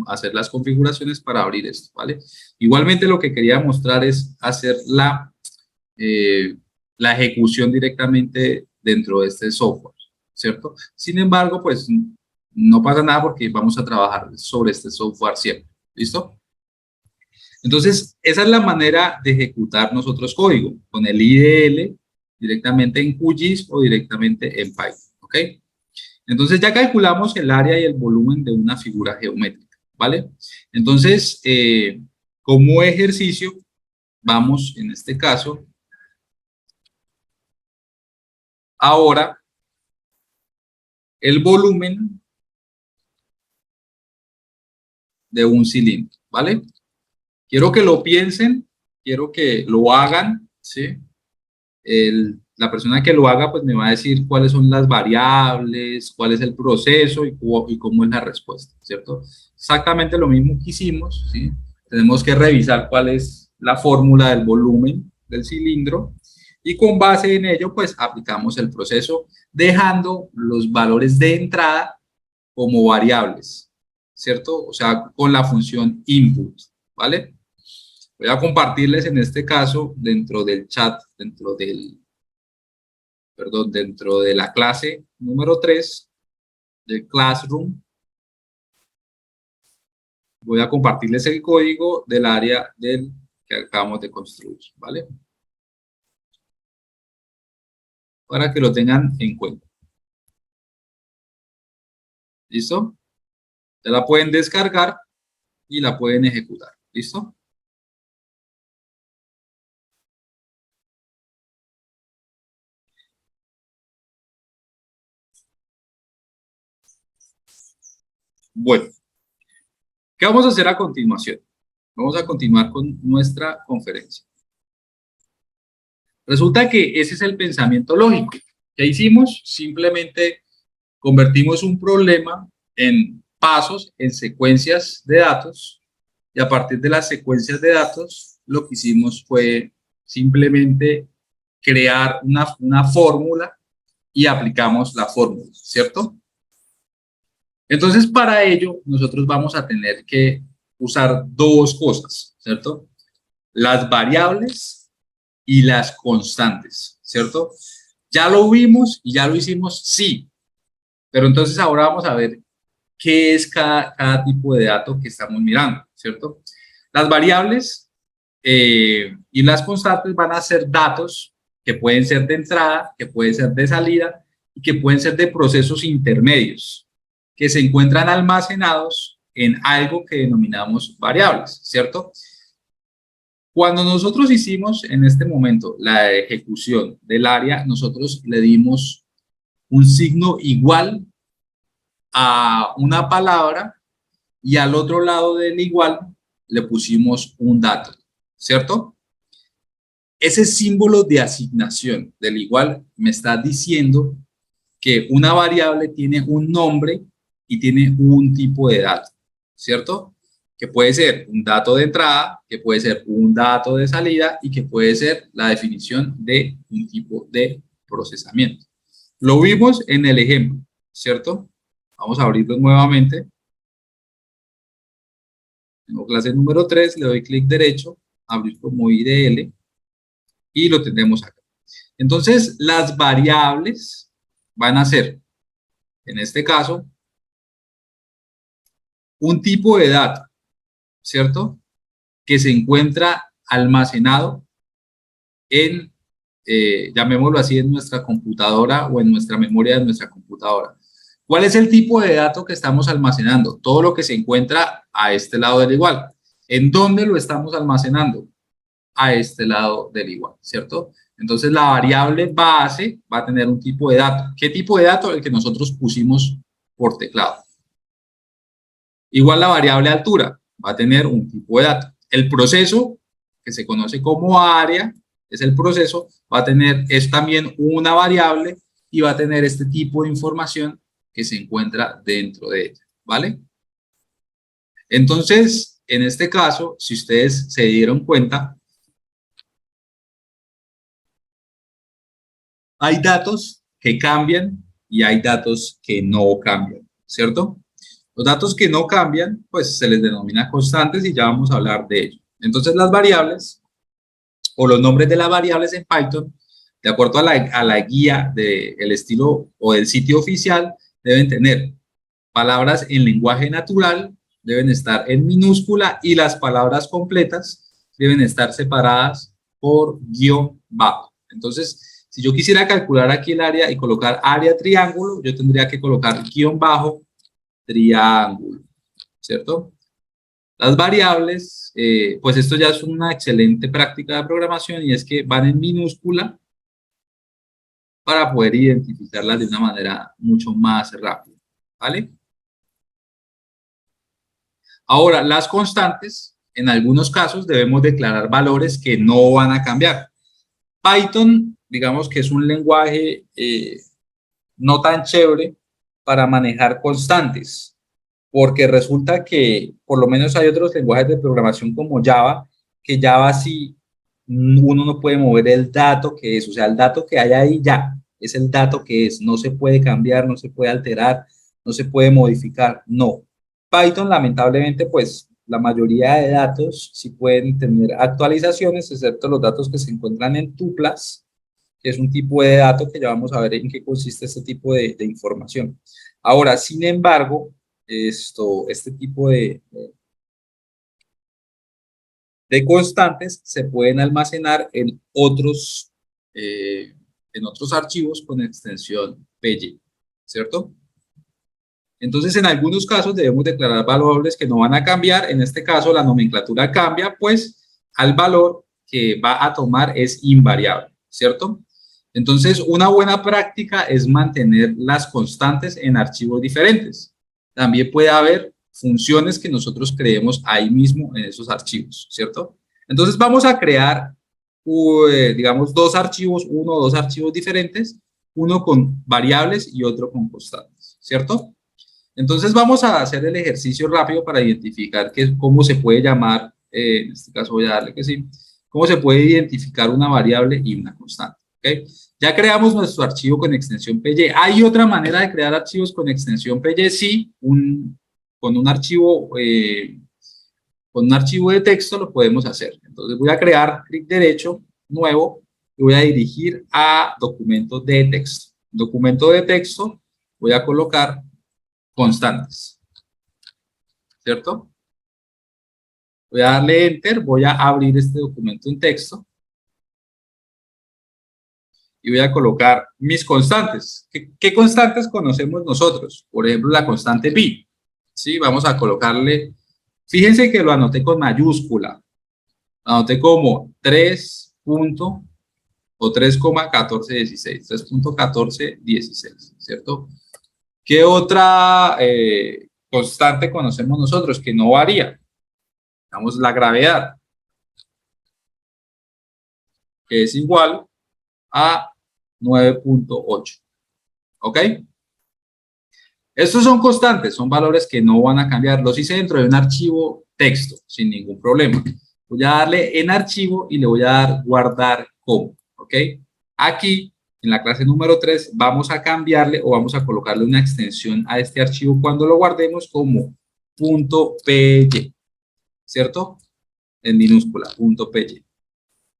hacer las configuraciones para abrir esto, ¿vale? Igualmente lo que quería mostrar es hacer eh, la ejecución directamente dentro de este software, ¿cierto? Sin embargo, pues no pasa nada porque vamos a trabajar sobre este software siempre. ¿Listo? Entonces, esa es la manera de ejecutar nosotros código, con el IDL directamente en QGIS o directamente en Python. ¿Ok? Entonces, ya calculamos el área y el volumen de una figura geométrica. ¿Vale? Entonces, como ejercicio, vamos en este caso ahora el volumen de un cilindro, ¿vale? Quiero que lo piensen, quiero que lo hagan, ¿sí? La persona que lo haga, pues me va a decir cuáles son las variables, cuál es el proceso y cómo es la respuesta, ¿cierto? Exactamente lo mismo que hicimos, ¿sí? Tenemos que revisar cuál es la fórmula del volumen del cilindro y con base en ello, pues aplicamos el proceso dejando los valores de entrada como variables, ¿cierto? O sea, con la función input, ¿vale? Voy a compartirles en este caso dentro del chat, dentro de la clase número 3 del Classroom. Voy a compartirles el código del área que acabamos de construir, ¿vale? Para que lo tengan en cuenta. ¿Listo? Ya la pueden descargar y la pueden ejecutar. ¿Listo? Bueno, ¿qué vamos a hacer a continuación? Vamos a continuar con nuestra conferencia. Resulta que ese es el pensamiento lógico. ¿Qué hicimos? Simplemente convertimos un problema en pasos, en secuencias de datos, y a partir de las secuencias de datos, lo que hicimos fue simplemente crear una fórmula y aplicamos la fórmula, ¿cierto? Entonces, para ello, nosotros vamos a tener que usar dos cosas, ¿cierto? Las variables y las constantes, ¿cierto? Ya lo vimos y ya lo hicimos, sí, pero entonces ahora vamos a ver qué es cada tipo de dato que estamos mirando, ¿cierto? Las variables y las constantes van a ser datos que pueden ser de entrada, que pueden ser de salida y que pueden ser de procesos intermedios que se encuentran almacenados en algo que denominamos variables, ¿cierto? Cuando nosotros hicimos en este momento la ejecución del área, nosotros le dimos un signo igual a una palabra y al otro lado del igual le pusimos un dato, ¿cierto? Ese símbolo de asignación del igual me está diciendo que una variable tiene un nombre y tiene un tipo de dato, ¿cierto? Que puede ser un dato de entrada, que puede ser un dato de salida y que puede ser la definición de un tipo de procesamiento. Lo vimos en el ejemplo, ¿cierto? Vamos a abrirlo nuevamente. Tengo clase número 3, le doy clic derecho, abrir como IDL y lo tenemos acá. Entonces, las variables van a ser, en este caso, un tipo de dato, ¿cierto? Que se encuentra almacenado en, llamémoslo así, en nuestra computadora o en nuestra memoria de nuestra computadora. ¿Cuál es el tipo de dato que estamos almacenando? Todo lo que se encuentra a este lado del igual. ¿En dónde lo estamos almacenando? A este lado del igual, ¿cierto? Entonces la variable base va a tener un tipo de dato. ¿Qué tipo de dato? El que nosotros pusimos por teclado. Igual la variable altura va a tener un tipo de dato. El proceso, que se conoce como área, es el proceso, es también una variable y va a tener este tipo de información que se encuentra dentro de ella, ¿vale? Entonces, en este caso, si ustedes se dieron cuenta, hay datos que cambian y hay datos que no cambian, ¿cierto? Los datos que no cambian, pues se les denomina constantes y ya vamos a hablar de ello. Entonces, las variables o los nombres de las variables en Python, de acuerdo a la guía del estilo o del sitio oficial, deben tener palabras en lenguaje natural deben estar en minúscula y las palabras completas deben estar separadas por guión bajo. Entonces, si yo quisiera calcular aquí el área y colocar área triángulo, yo tendría que colocar guión bajo triángulo, ¿cierto? Las variables, pues esto ya es una excelente práctica de programación y es que van en minúscula para poder identificarlas de una manera mucho más rápida, ¿vale? Ahora, las constantes, en algunos casos debemos declarar valores que no van a cambiar. Python, digamos que es un lenguaje no tan chévere para manejar constantes, porque resulta que por lo menos hay otros lenguajes de programación como Java, que Java sí uno no puede mover el dato que es, o sea, el dato que hay ahí ya es el dato que es, no se puede cambiar, no se puede alterar, no se puede modificar, no. Python, lamentablemente, pues la mayoría de datos sí pueden tener actualizaciones, excepto los datos que se encuentran en tuplas, que es un tipo de dato que ya vamos a ver en qué consiste este tipo de información. Ahora, sin embargo, este tipo de constantes se pueden almacenar en otros archivos con extensión PY, ¿cierto? Entonces, en algunos casos debemos declarar valores que no van a cambiar. En este caso, la nomenclatura cambia, pues, al valor que va a tomar es invariable, ¿cierto? Entonces, una buena práctica es mantener las constantes en archivos diferentes. También puede haber funciones que nosotros creemos ahí mismo en esos archivos, ¿cierto? Entonces, vamos a crear, digamos, dos archivos, uno o dos archivos diferentes, uno con variables y otro con constantes, ¿cierto? Entonces vamos a hacer el ejercicio rápido para identificar cómo se puede llamar, en este caso voy a darle que sí, cómo se puede identificar una variable y una constante. ¿Okay? Ya creamos nuestro archivo con extensión PY. ¿Hay otra manera de crear archivos con extensión PY? Sí, con un archivo de texto lo podemos hacer. Entonces voy a crear clic derecho, nuevo, y voy a dirigir a documento de texto. Documento de texto, voy a colocar constantes, ¿cierto? Voy a darle Enter, voy a abrir este documento en texto y voy a colocar mis constantes. ¿Qué constantes conocemos nosotros? Por ejemplo, la constante pi. ¿Sí? Vamos a colocarle, fíjense que lo anoté con mayúscula, anoté como 3. O 3,1416, 3,1416, ¿cierto? ¿Qué otra constante conocemos nosotros que no varía? Digamos, la gravedad, que es igual a 9,8. ¿Ok? Estos son constantes, son valores que no van a cambiar. Los hice dentro de un archivo texto, sin ningún problema. Voy a darle en archivo y le voy a dar guardar como. ¿Ok? Aquí, en la clase número 3, vamos a cambiarle o vamos a colocarle una extensión a este archivo cuando lo guardemos como .py, ¿cierto? En minúscula, .py.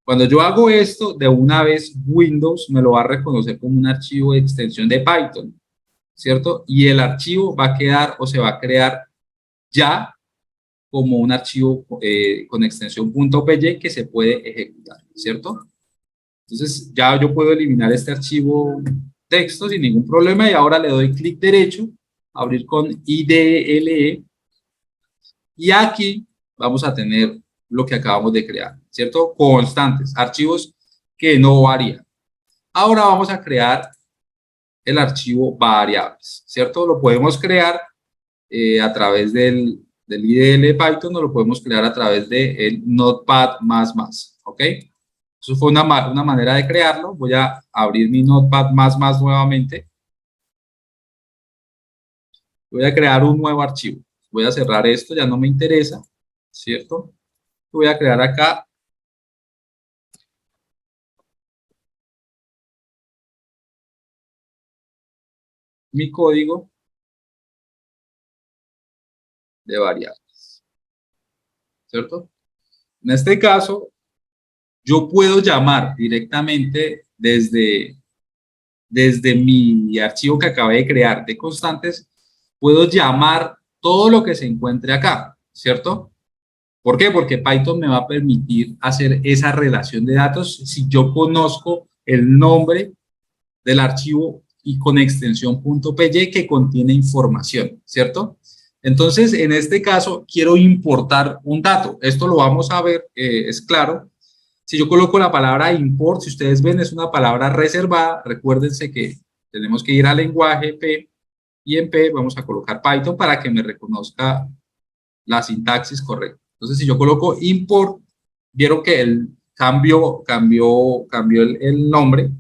Cuando yo hago esto, de una vez Windows me lo va a reconocer como un archivo de extensión de Python, ¿cierto? Y el archivo va a quedar o se va a crear ya como un archivo con extensión .py que se puede ejecutar, ¿cierto? Entonces ya yo puedo eliminar este archivo texto sin ningún problema y ahora le doy clic derecho, abrir con IDLE y aquí vamos a tener lo que acabamos de crear, ¿cierto? Constantes, archivos que no varían. Ahora vamos a crear el archivo variables, ¿cierto? Lo podemos crear a través del IDL Python o lo podemos crear a través del Notepad++, ¿ok? Eso fue una manera de crearlo. Voy a abrir mi Notepad++ nuevamente. Voy a crear un nuevo archivo. Voy a cerrar esto, ya no me interesa, ¿cierto? Voy a crear acá mi código de variables, ¿cierto? En este caso, yo puedo llamar directamente desde mi archivo que acabé de crear de constantes, puedo llamar todo lo que se encuentre acá, ¿cierto? ¿Por qué? Porque Python me va a permitir hacer esa relación de datos si yo conozco el nombre del archivo y con extensión .py que contiene información, ¿cierto? Entonces, en este caso, quiero importar un dato. Esto lo vamos a ver, es claro. Si yo coloco la palabra import, si ustedes ven, es una palabra reservada. Recuérdense que tenemos que ir al lenguaje P y en P vamos a colocar Python para que me reconozca la sintaxis correcta. Entonces, si yo coloco import, vieron que el cambió el nombre,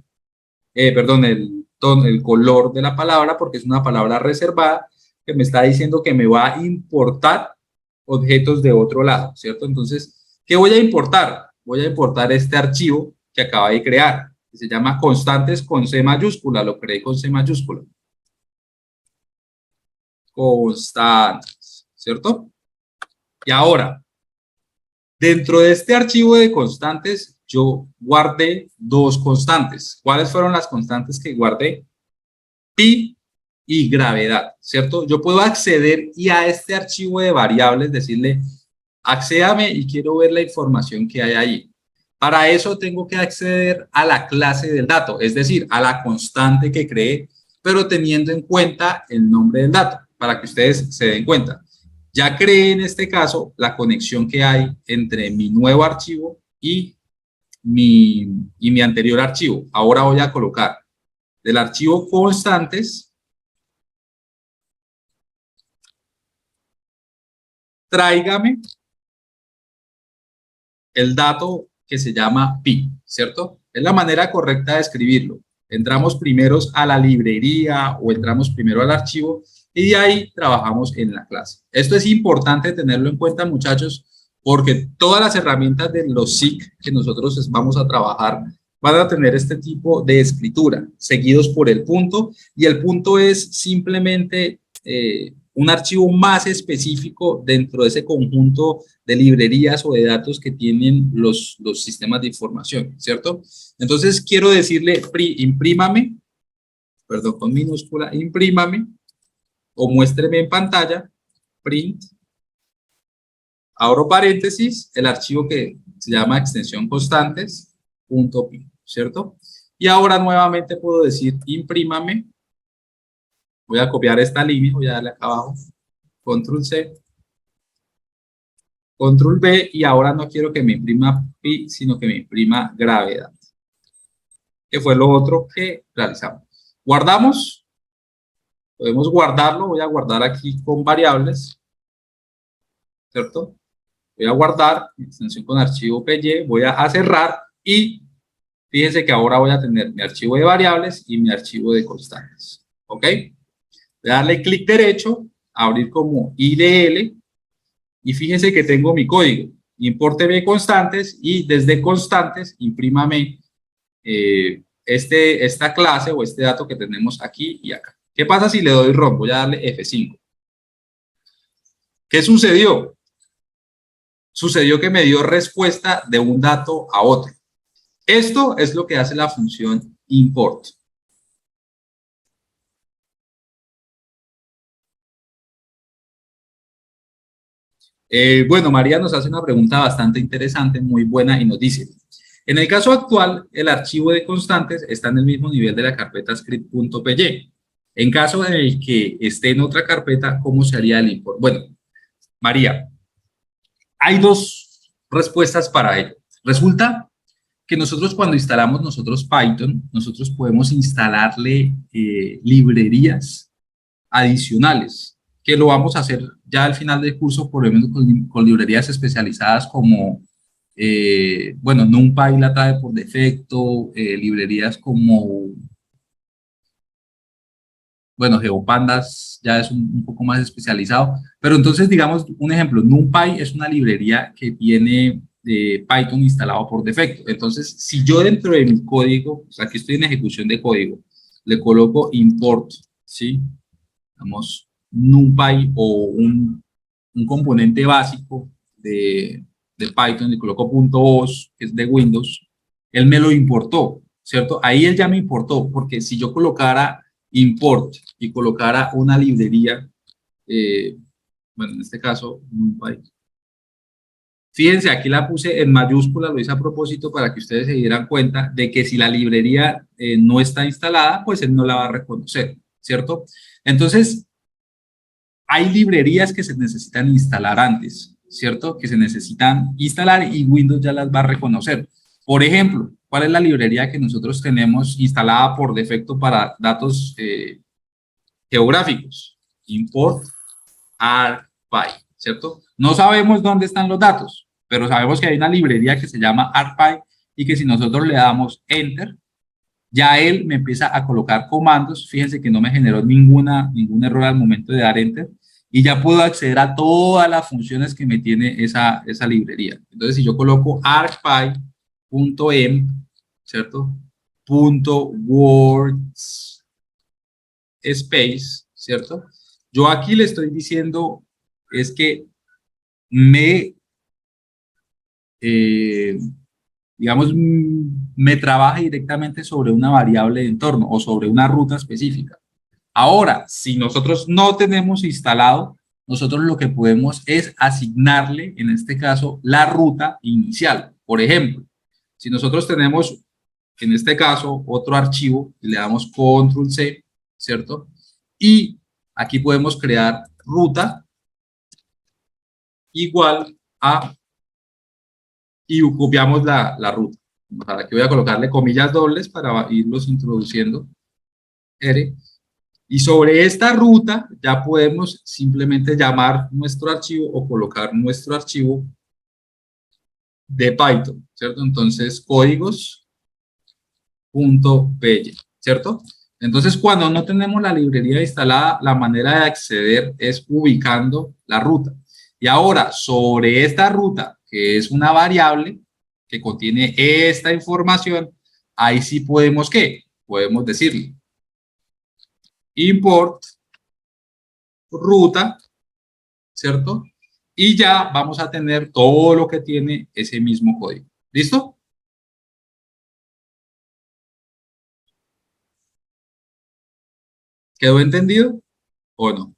perdón, el color de la palabra, porque es una palabra reservada que me está diciendo que me va a importar objetos de otro lado, ¿cierto? Entonces, ¿qué voy a importar? Voy a importar este archivo que acaba de crear, que se llama constantes con C mayúscula, lo creé con C mayúscula. Constantes, ¿cierto? Y ahora, dentro de este archivo de constantes, yo guardé dos constantes. ¿Cuáles fueron las constantes que guardé? Pi y gravedad, ¿cierto? Yo puedo acceder y a este archivo de variables decirle, accédame y quiero ver la información que hay ahí. Para eso tengo que acceder a la clase del dato, es decir, a la constante que creé, pero teniendo en cuenta el nombre del dato, para que ustedes se den cuenta. Ya creé en este caso la conexión que hay entre mi nuevo archivo y mi anterior archivo. Ahora voy a colocar del archivo constantes, tráigame el dato que se llama pi, ¿cierto? Es la manera correcta de escribirlo. Entramos primero a la librería o entramos primero al archivo y de ahí trabajamos en la clase. Esto es importante tenerlo en cuenta, muchachos, porque todas las herramientas de los SIC que nosotros vamos a trabajar van a tener este tipo de escritura, seguidos por el punto, y el punto es simplemente un archivo más específico dentro de ese conjunto de librerías o de datos que tienen los sistemas de información, ¿cierto? Entonces quiero decirle, imprímame, perdón, con minúscula, imprímame o muéstreme en pantalla, print, abro paréntesis, el archivo que se llama extensión constantes.py, ¿cierto? Y ahora nuevamente puedo decir imprímame, voy a copiar esta línea, voy a darle acá abajo, control C, control V, y ahora no quiero que me imprima pi, sino que me imprima gravedad, que fue lo otro que realizamos. Guardamos, podemos guardarlo, voy a guardar aquí con variables, ¿cierto? Voy a guardar, extensión con archivo PY, voy a cerrar y fíjense que ahora voy a tener mi archivo de variables y mi archivo de constantes, ¿ok? Voy a darle clic derecho, abrir como IDL y fíjense que tengo mi código. Impórteme constantes y desde constantes imprímame esta clase o este dato que tenemos aquí y acá. ¿Qué pasa si le doy ROM? Voy a darle F5. ¿Qué sucedió? Sucedió que me dio respuesta de un dato a otro. Esto es lo que hace la función import. Bueno, María nos hace una pregunta bastante interesante, muy buena, y nos dice, en el caso actual, el archivo de constantes está en el mismo nivel de la carpeta script.py. En caso de que esté en otra carpeta, ¿cómo se haría el import? Bueno, María, hay dos respuestas para ello. Resulta que nosotros cuando instalamos Python, nosotros podemos instalarle librerías adicionales, que lo vamos a hacer ya al final del curso, por lo menos con librerías especializadas como, bueno, NumPy la trae por defecto, librerías como, bueno, GeoPandas ya es un poco más especializado, pero entonces, digamos, un ejemplo, NumPy es una librería que tiene Python instalado por defecto. Entonces, si yo dentro de mi código, o sea, aquí estoy en ejecución de código, le coloco import, ¿sí? Digamos, NumPy o un componente básico de Python, le coloco .os, que es de Windows, él me lo importó, ¿cierto? Ahí él ya me importó, porque si yo colocara import y colocara una librería bueno, en este caso, NumPy. Fíjense, aquí la puse en mayúscula, lo hice a propósito para que ustedes se dieran cuenta de que si la librería no está instalada, pues él no la va a reconocer, ¿cierto? Entonces, hay librerías que se necesitan instalar antes, ¿cierto? Que se necesitan instalar y Windows ya las va a reconocer. Por ejemplo, ¿cuál es la librería que nosotros tenemos instalada por defecto para datos geográficos? Import ArcPy, ¿cierto? No sabemos dónde están los datos, pero sabemos que hay una librería que se llama ArcPy y que si nosotros le damos Enter, ya él me empieza a colocar comandos. Fíjense que no me generó ningún error al momento de dar Enter y ya puedo acceder a todas las funciones que me tiene esa librería. Entonces, si yo coloco arcpy.m, ¿cierto? .workspace, ¿cierto? Yo aquí le estoy diciendo es que me, digamos, me trabaja directamente sobre una variable de entorno o sobre una ruta específica. Ahora, si nosotros no tenemos instalado, nosotros lo que podemos es asignarle, en este caso, la ruta inicial. Por ejemplo, si nosotros tenemos, en este caso, otro archivo, y le damos control C, ¿cierto? Y aquí podemos crear ruta igual a, y copiamos la ruta. Aquí voy a colocarle comillas dobles para irlos introduciendo. R. Y sobre esta ruta ya podemos simplemente llamar nuestro archivo o colocar nuestro archivo de Python, ¿cierto? Entonces, códigos.py, ¿cierto? Entonces, cuando no tenemos la librería instalada, la manera de acceder es ubicando la ruta. Y ahora, sobre esta ruta, que es una variable que contiene esta información, ahí sí podemos, ¿qué? Podemos decirle import ruta, ¿cierto? Y ya vamos a tener todo lo que tiene ese mismo código. ¿Listo? ¿Quedó entendido o no?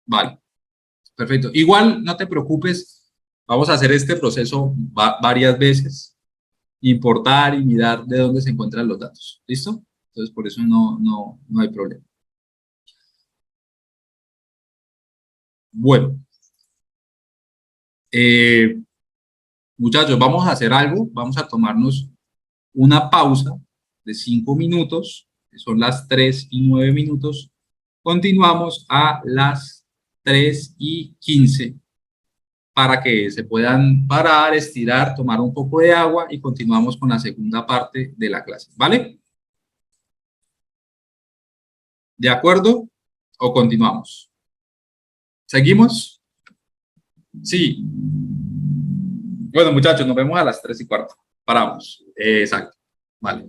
Vale, perfecto. Igual no te preocupes, vamos a hacer este proceso varias veces, importar y mirar de dónde se encuentran los datos. ¿Listo? Entonces, por eso no hay problema. Bueno, eh, muchachos, vamos a hacer algo, vamos a tomarnos una pausa de 5 minutos, que son las 3:09. Continuamos a las 3:15 para que se puedan parar, estirar, tomar un poco de agua y continuamos con la segunda parte de la clase, ¿vale? ¿De acuerdo? ¿O continuamos? ¿Seguimos? Sí. Bueno, muchachos, nos vemos a las 3:15. Paramos. Exacto. Vale.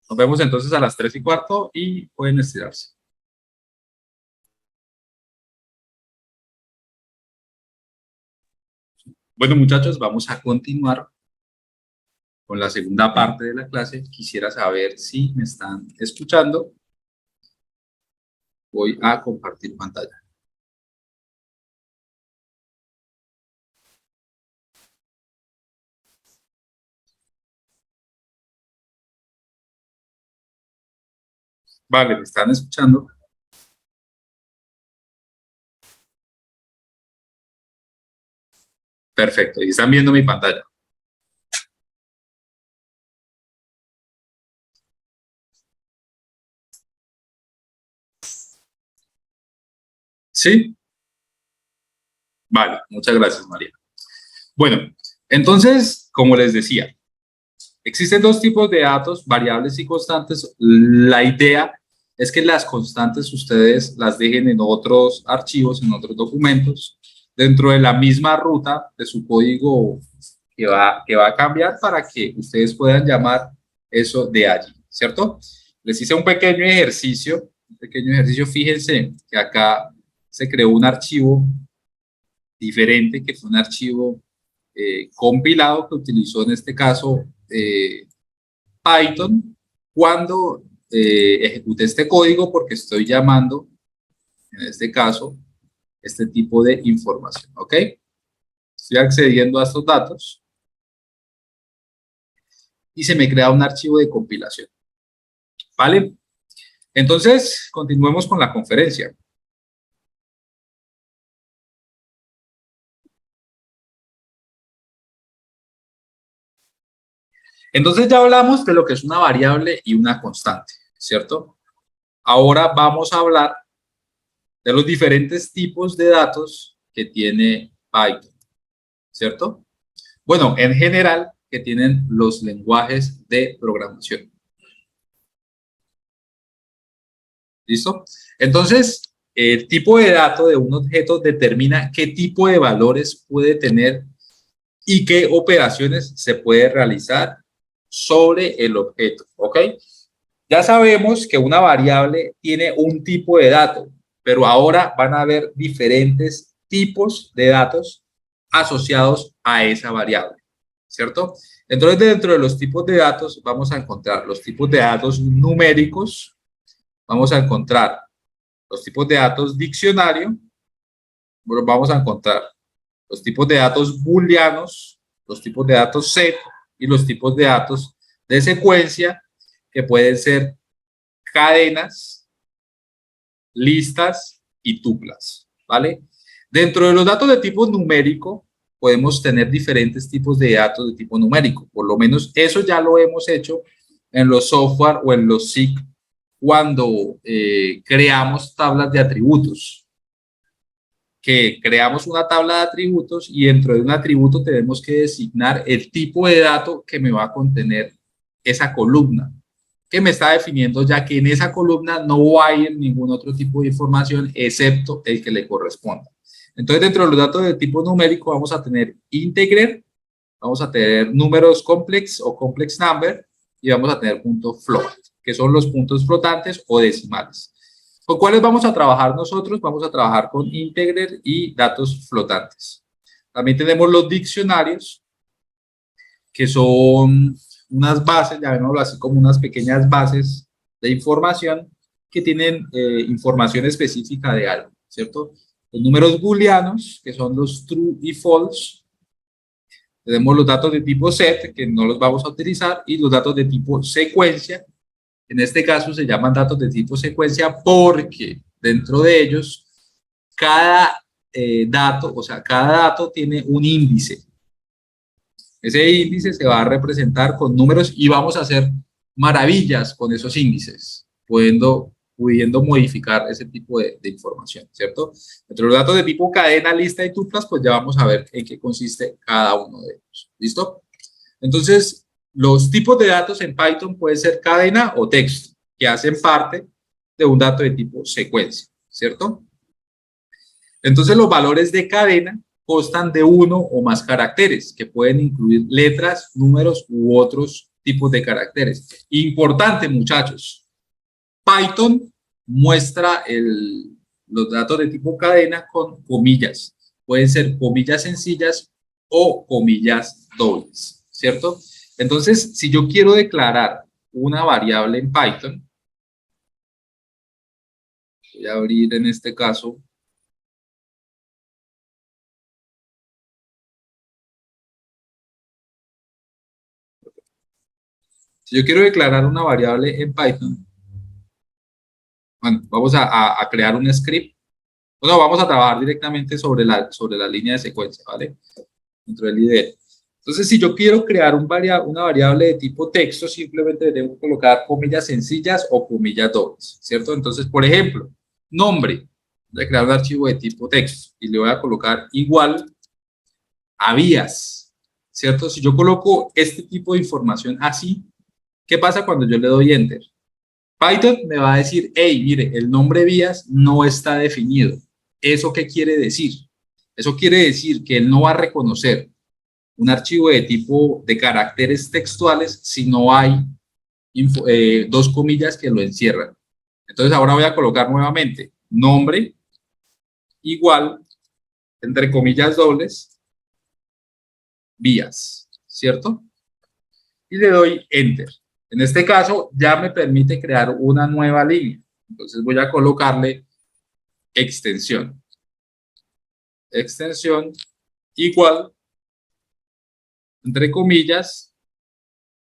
Nos vemos entonces a las 3:15 y pueden estirarse. Bueno, muchachos, vamos a continuar con la segunda parte de la clase. Quisiera saber si me están escuchando. Voy a compartir pantalla. Vale, ¿me están escuchando? Perfecto, y están viendo mi pantalla. ¿Sí? Vale, muchas gracias, María. Bueno, entonces, como les decía, existen dos tipos de datos, variables y constantes. La idea es que las constantes ustedes las dejen en otros archivos, en otros documentos, dentro de la misma ruta de su código que va a cambiar para que ustedes puedan llamar eso de allí, ¿cierto? Les hice un pequeño ejercicio, fíjense que acá se creó un archivo diferente, que fue un archivo compilado que utilizó en este caso Python, cuando ejecute este código, porque estoy llamando, en este caso, este tipo de información, ¿ok? Estoy accediendo a estos datos y se me crea un archivo de compilación, ¿vale? Entonces, continuemos con la conferencia. Entonces ya hablamos de lo que es una variable y una constante, ¿cierto? Ahora vamos a hablar de los diferentes tipos de datos que tiene Python, ¿cierto? Bueno, en general, que tienen los lenguajes de programación. ¿Listo? Entonces, el tipo de dato de un objeto determina qué tipo de valores puede tener y qué operaciones se puede realizar sobre el objeto, ¿ok? Ya sabemos que una variable tiene un tipo de dato, pero ahora van a haber diferentes tipos de datos asociados a esa variable, ¿cierto? Entonces, dentro de los tipos de datos vamos a encontrar los tipos de datos numéricos, vamos a encontrar los tipos de datos diccionario, vamos a encontrar los tipos de datos booleanos, los tipos de datos set y los tipos de datos de secuencia, que pueden ser cadenas, listas y tuplas, ¿vale? Dentro de los datos de tipo numérico, podemos tener diferentes tipos de datos de tipo numérico. Por lo menos eso ya lo hemos hecho en los software o en los SIG cuando creamos tablas de atributos. Que creamos una tabla de atributos y dentro de un atributo tenemos que designar el tipo de dato que me va a contener esa columna, que me está definiendo ya que en esa columna no va a ir ningún otro tipo de información excepto el que le corresponda. Entonces, dentro de los datos de tipo numérico vamos a tener integer, vamos a tener números complex o complex number y vamos a tener punto float, que son los puntos flotantes o decimales. ¿Con cuáles vamos a trabajar nosotros? Vamos a trabajar con integer y datos flotantes. También tenemos los diccionarios, que son unas bases, llamémoslo así, como unas pequeñas bases de información que tienen información específica de algo, ¿cierto? Los números booleanos, que son los true y false. Tenemos los datos de tipo set, que no los vamos a utilizar, y los datos de tipo secuencia. En este caso se llaman datos de tipo secuencia porque dentro de ellos cada dato, o sea, cada dato tiene un índice. Ese índice se va a representar con números y vamos a hacer maravillas con esos índices, pudiendo modificar ese tipo de información, ¿cierto? Entre los datos de tipo cadena, lista y tuplas, pues ya vamos a ver en qué consiste cada uno de ellos. ¿Listo? Entonces, los tipos de datos en Python pueden ser cadena o texto, que hacen parte de un dato de tipo secuencia, ¿cierto? Entonces, los valores de cadena constan de uno o más caracteres, que pueden incluir letras, números u otros tipos de caracteres. Importante, muchachos, Python muestra los datos de tipo cadena con comillas. Pueden ser comillas sencillas o comillas dobles, ¿cierto? Entonces, si yo quiero declarar una variable en Python, voy a abrir en este caso si yo quiero declarar una variable en Python, bueno, vamos a crear un script. Bueno, vamos a trabajar directamente sobre la línea de secuencia, ¿vale? Dentro del IDE. Entonces, si yo quiero crear una variable de tipo texto, simplemente debo colocar comillas sencillas o comillas dobles, ¿cierto? Entonces, por ejemplo, nombre. Voy a crear un archivo de tipo texto y le voy a colocar igual a vías, ¿cierto? Si yo coloco este tipo de información así, ¿qué pasa cuando yo le doy enter? Python me va a decir, hey, mire, el nombre vías no está definido. ¿Eso qué quiere decir? Eso quiere decir que él no va a reconocer un archivo de tipo de caracteres textuales si no hay dos comillas que lo encierran. Entonces ahora voy a colocar nuevamente nombre igual, entre comillas dobles, vías, ¿cierto? Y le doy enter. En este caso, ya me permite crear una nueva línea. Entonces voy a colocarle extensión. Extensión igual, entre comillas,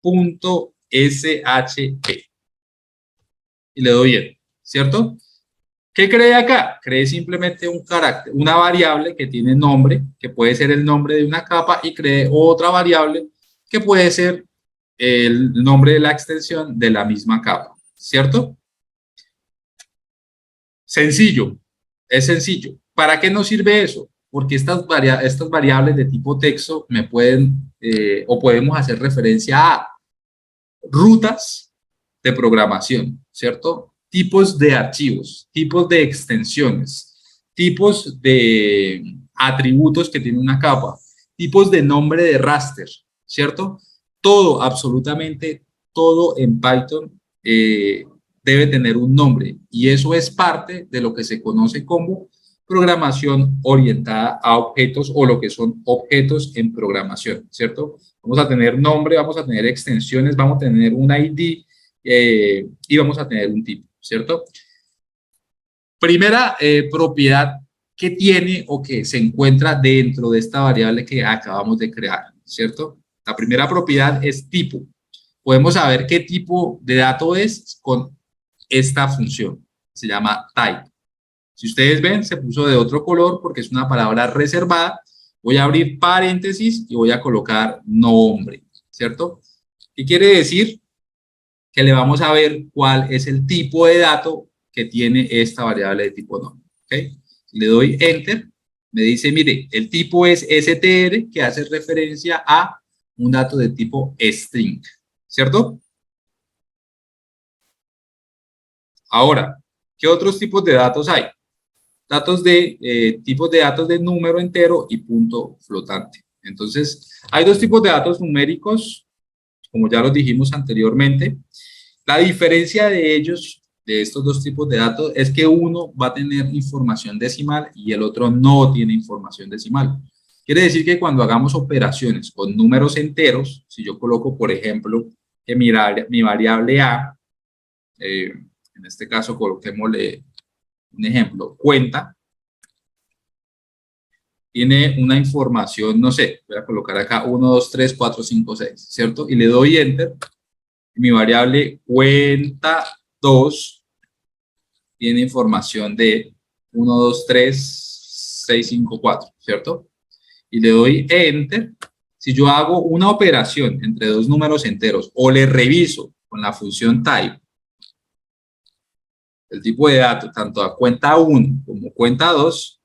punto .shp. Y le doy Enter, ¿cierto? ¿Qué cree acá? Cree simplemente un carácter, una variable que tiene nombre, que puede ser el nombre de una capa, y cree otra variable que puede ser el nombre de la extensión de la misma capa, ¿cierto? Sencillo, es sencillo. ¿Para qué nos sirve eso? Porque estas variables de tipo texto me pueden, o podemos hacer referencia a rutas de programación, ¿cierto? Tipos de archivos, tipos de extensiones, tipos de atributos que tiene una capa, tipos de nombre de raster, ¿cierto? Todo, absolutamente todo en Python debe tener un nombre, y eso es parte de lo que se conoce como programación orientada a objetos, o lo que son objetos en programación, ¿cierto? Vamos a tener nombre, vamos a tener extensiones, vamos a tener un ID y vamos a tener un tipo, ¿cierto? Primera propiedad que tiene o que se encuentra dentro de esta variable que acabamos de crear, ¿cierto? La primera propiedad es tipo. Podemos saber qué tipo de dato es con esta función. Se llama type. Si ustedes ven, se puso de otro color porque es una palabra reservada. Voy a abrir paréntesis y voy a colocar nombre, ¿cierto? ¿Qué quiere decir? Que le vamos a ver cuál es el tipo de dato que tiene esta variable de tipo nombre, ¿ok? Le doy Enter, me dice, mire, el tipo es str, que hace referencia a un dato de tipo string, ¿cierto? Ahora, ¿qué otros tipos de datos hay? Tipos de datos de número entero y punto flotante. Entonces, hay dos tipos de datos numéricos, como ya los dijimos anteriormente. La diferencia de ellos, de estos dos tipos de datos, es que uno va a tener información decimal y el otro no tiene información decimal. Quiere decir que cuando hagamos operaciones con números enteros, si yo coloco, por ejemplo, que mi variable A, en este caso coloquémosle un ejemplo, cuenta, tiene una información, no sé, voy a colocar acá 1, 2, 3, 4, 5, 6, ¿cierto? Y le doy Enter. Mi variable cuenta 2 tiene información de 1, 2, 3, 6, 5, 4, ¿cierto? Y le doy Enter. Si yo hago una operación entre dos números enteros o le reviso con la función type el tipo de datos, tanto a cuenta 1 como cuenta 2,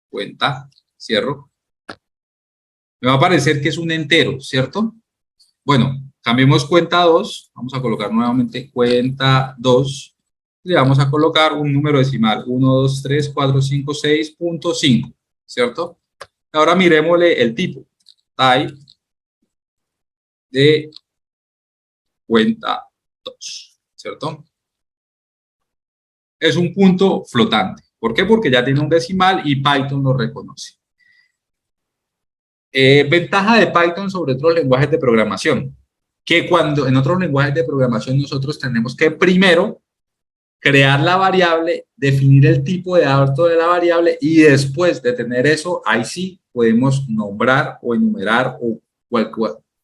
cuenta, cierro, me va a aparecer que es un entero, ¿cierto? Bueno, cambiemos cuenta 2, vamos a colocar nuevamente cuenta 2, le vamos a colocar un número decimal, 1, 2, 3, 4, 5, 6.5, ¿cierto? Ahora miremosle el tipo, type de cuenta 2, ¿cierto? Es un punto flotante. ¿Por qué? Porque ya tiene un decimal y Python lo reconoce. Ventaja de Python sobre otros lenguajes de programación, que cuando en otros lenguajes de programación nosotros tenemos que primero crear la variable, definir el tipo de dato de la variable, y después de tener eso, ahí sí podemos nombrar o enumerar o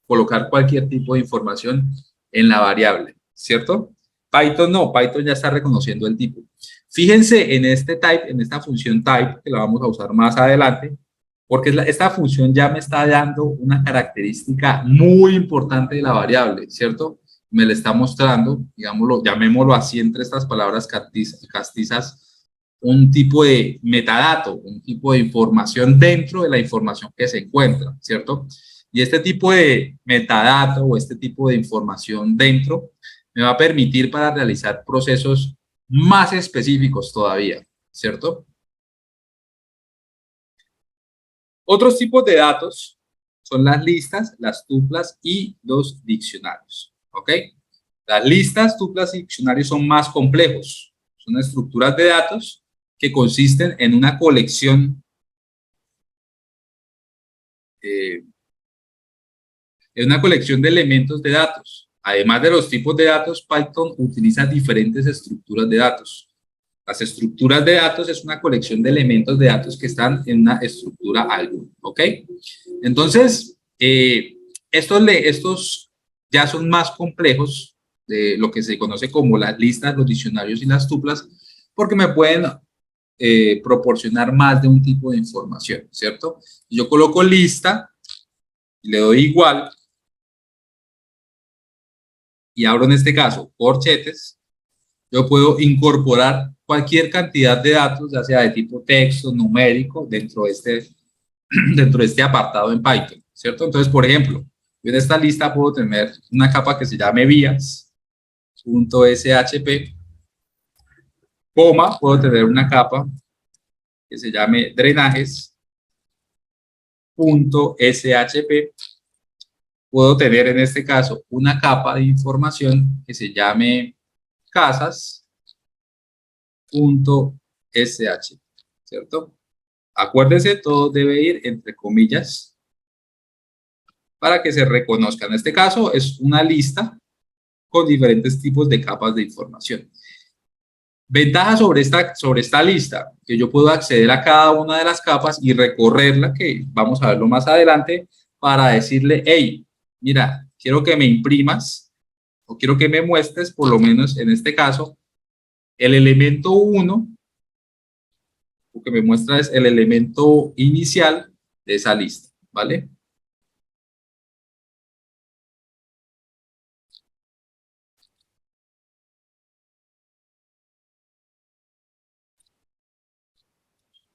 colocar cualquier tipo de información en la variable, ¿cierto? Python no, Python ya está reconociendo el tipo. Fíjense en este type, en esta función type, que la vamos a usar más adelante, porque esta función ya me está dando una característica muy importante de la variable, ¿cierto? Me la está mostrando, digámoslo, llamémoslo así entre estas palabras castizas, un tipo de metadato, un tipo de información dentro de la información que se encuentra, ¿cierto? Y este tipo de metadato o este tipo de información dentro me va a permitir para realizar procesos más específicos todavía, ¿cierto? Otros tipos de datos son las listas, las tuplas y los diccionarios, ¿ok? Las listas, tuplas y diccionarios son más complejos. Son estructuras de datos que consisten en una colección Es una colección de elementos de datos. Además de los tipos de datos, Python utiliza diferentes estructuras de datos. Las estructuras de datos es una colección de elementos de datos que están en una estructura alguna, ¿ok? Entonces, estos ya son más complejos de lo que se conoce como las listas, los diccionarios y las tuplas, porque me pueden proporcionar más de un tipo de información, ¿cierto? Yo coloco lista y le doy igual y abro en este caso corchetes. Yo puedo incorporar cualquier cantidad de datos, ya sea de tipo texto, numérico, dentro de este apartado en Python, ¿cierto? Entonces, por ejemplo, yo en esta lista puedo tener una capa que se llame vías.shp, coma, puedo tener una capa que se llame drenajes.shp, puedo tener en este caso una capa de información que se llame casas.sh, ¿cierto? Acuérdese, todo debe ir entre comillas para que se reconozca. En este caso es una lista con diferentes tipos de capas de información. Ventaja sobre esta lista, que yo puedo acceder a cada una de las capas y recorrerla, que vamos a verlo más adelante, para decirle, hey, mira, quiero que me imprimas o quiero que me muestres, por lo menos en este caso, el elemento 1, lo que me muestra es el elemento inicial de esa lista, ¿vale?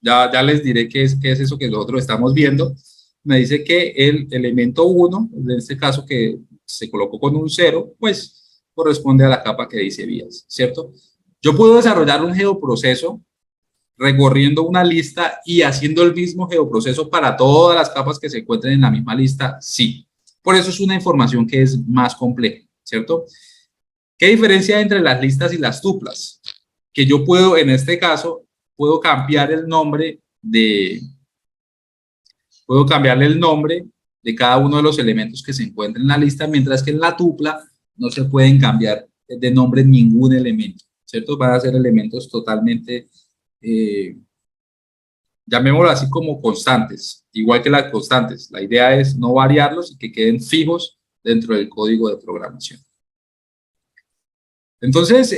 Ya les diré qué es eso que nosotros estamos viendo. Me dice que el elemento 1, en este caso que se colocó con un 0, pues corresponde a la capa que dice vías, ¿cierto? Yo puedo desarrollar un geoproceso recorriendo una lista y haciendo el mismo geoproceso para todas las capas que se encuentren en la misma lista, sí. Por eso es una información que es más compleja, ¿cierto? ¿Qué diferencia hay entre las listas y las tuplas? Que yo puedo, en este caso, puedo cambiar el nombre puedo cambiarle el nombre de cada uno de los elementos que se encuentran en la lista, mientras que en la tupla no se pueden cambiar de nombre ningún elemento, ¿cierto? Van a ser elementos totalmente, llamémoslo así, como constantes, igual que las constantes. La idea es no variarlos y que queden fijos dentro del código de programación. Entonces,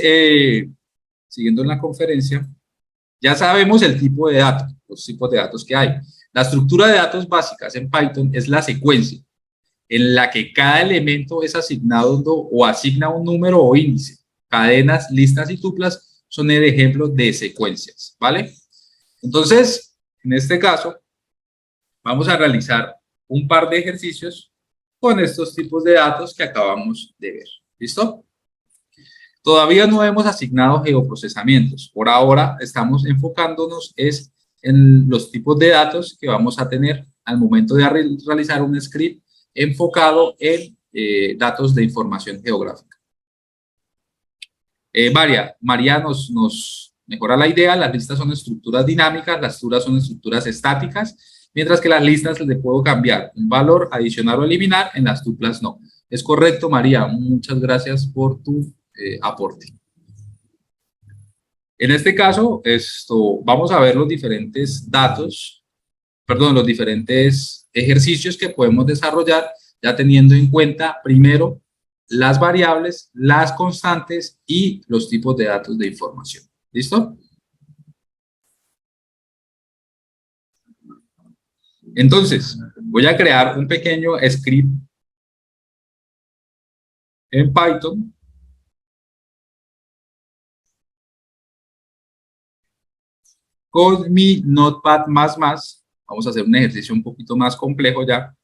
siguiendo en la conferencia, ya sabemos el tipo de datos, los tipos de datos que hay. La estructura de datos básicas en Python es la secuencia, en la que cada elemento es asignado o asigna un número o índice. Cadenas, listas y tuplas son el ejemplo de secuencias, ¿vale? Entonces, en este caso, vamos a realizar un par de ejercicios con estos tipos de datos que acabamos de ver. ¿Listo? Todavía no hemos asignado geoprocesamientos. Por ahora estamos enfocándonos en los tipos de datos que vamos a tener al momento de realizar un script enfocado en datos de información geográfica. María nos mejora la idea. Las listas son estructuras dinámicas, las tuplas son estructuras estáticas, mientras que las listas le puedo cambiar un valor, adicionar o eliminar, en las tuplas no. Es correcto, María. Muchas gracias por tu aporte. En este caso, vamos a ver los diferentes datos, perdón, los diferentes ejercicios que podemos desarrollar, ya teniendo en cuenta, primero, las variables, las constantes y los tipos de datos de información. ¿Listo? Entonces, voy a crear un pequeño script en Python. Con mi Notepad++, vamos a hacer un ejercicio un poquito más complejo ya.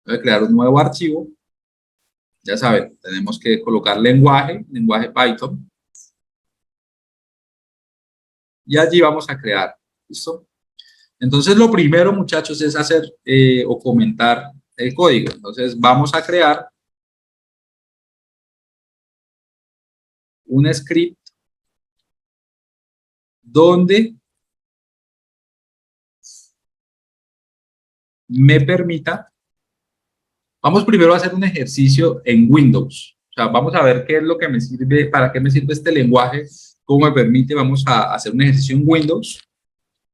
Voy a crear un nuevo archivo. Ya saben, tenemos que colocar lenguaje Python. Y allí vamos a crear. ¿Listo? Entonces, lo primero, muchachos, es hacer o comentar el código. Entonces, vamos a crear un script donde me permita, vamos primero a hacer un ejercicio en Windows. O sea, vamos a ver qué es lo que me sirve, para qué me sirve este lenguaje, cómo me permite. Vamos a hacer un ejercicio en Windows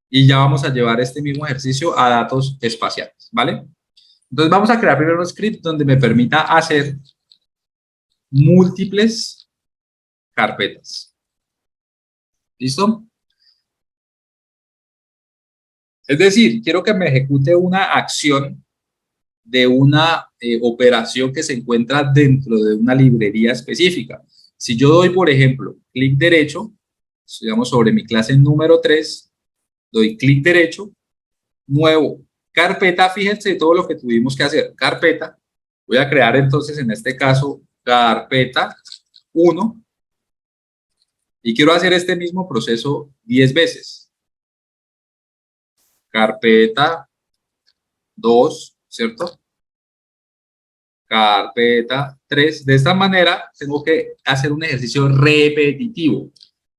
y ya vamos a llevar este mismo ejercicio a datos espaciales, ¿vale? Entonces vamos a crear primero un script donde me permita hacer múltiples carpetas. ¿Listo? Es decir, quiero que me ejecute una acción de una operación que se encuentra dentro de una librería específica. Si yo doy, por ejemplo, clic derecho, digamos sobre mi clase número 3, doy clic derecho, nuevo, carpeta, fíjense todo lo que tuvimos que hacer, carpeta, voy a crear entonces en este caso carpeta 1 y quiero hacer este mismo proceso 10 veces. Carpeta 2, ¿cierto? Carpeta 3. De esta manera tengo que hacer un ejercicio repetitivo.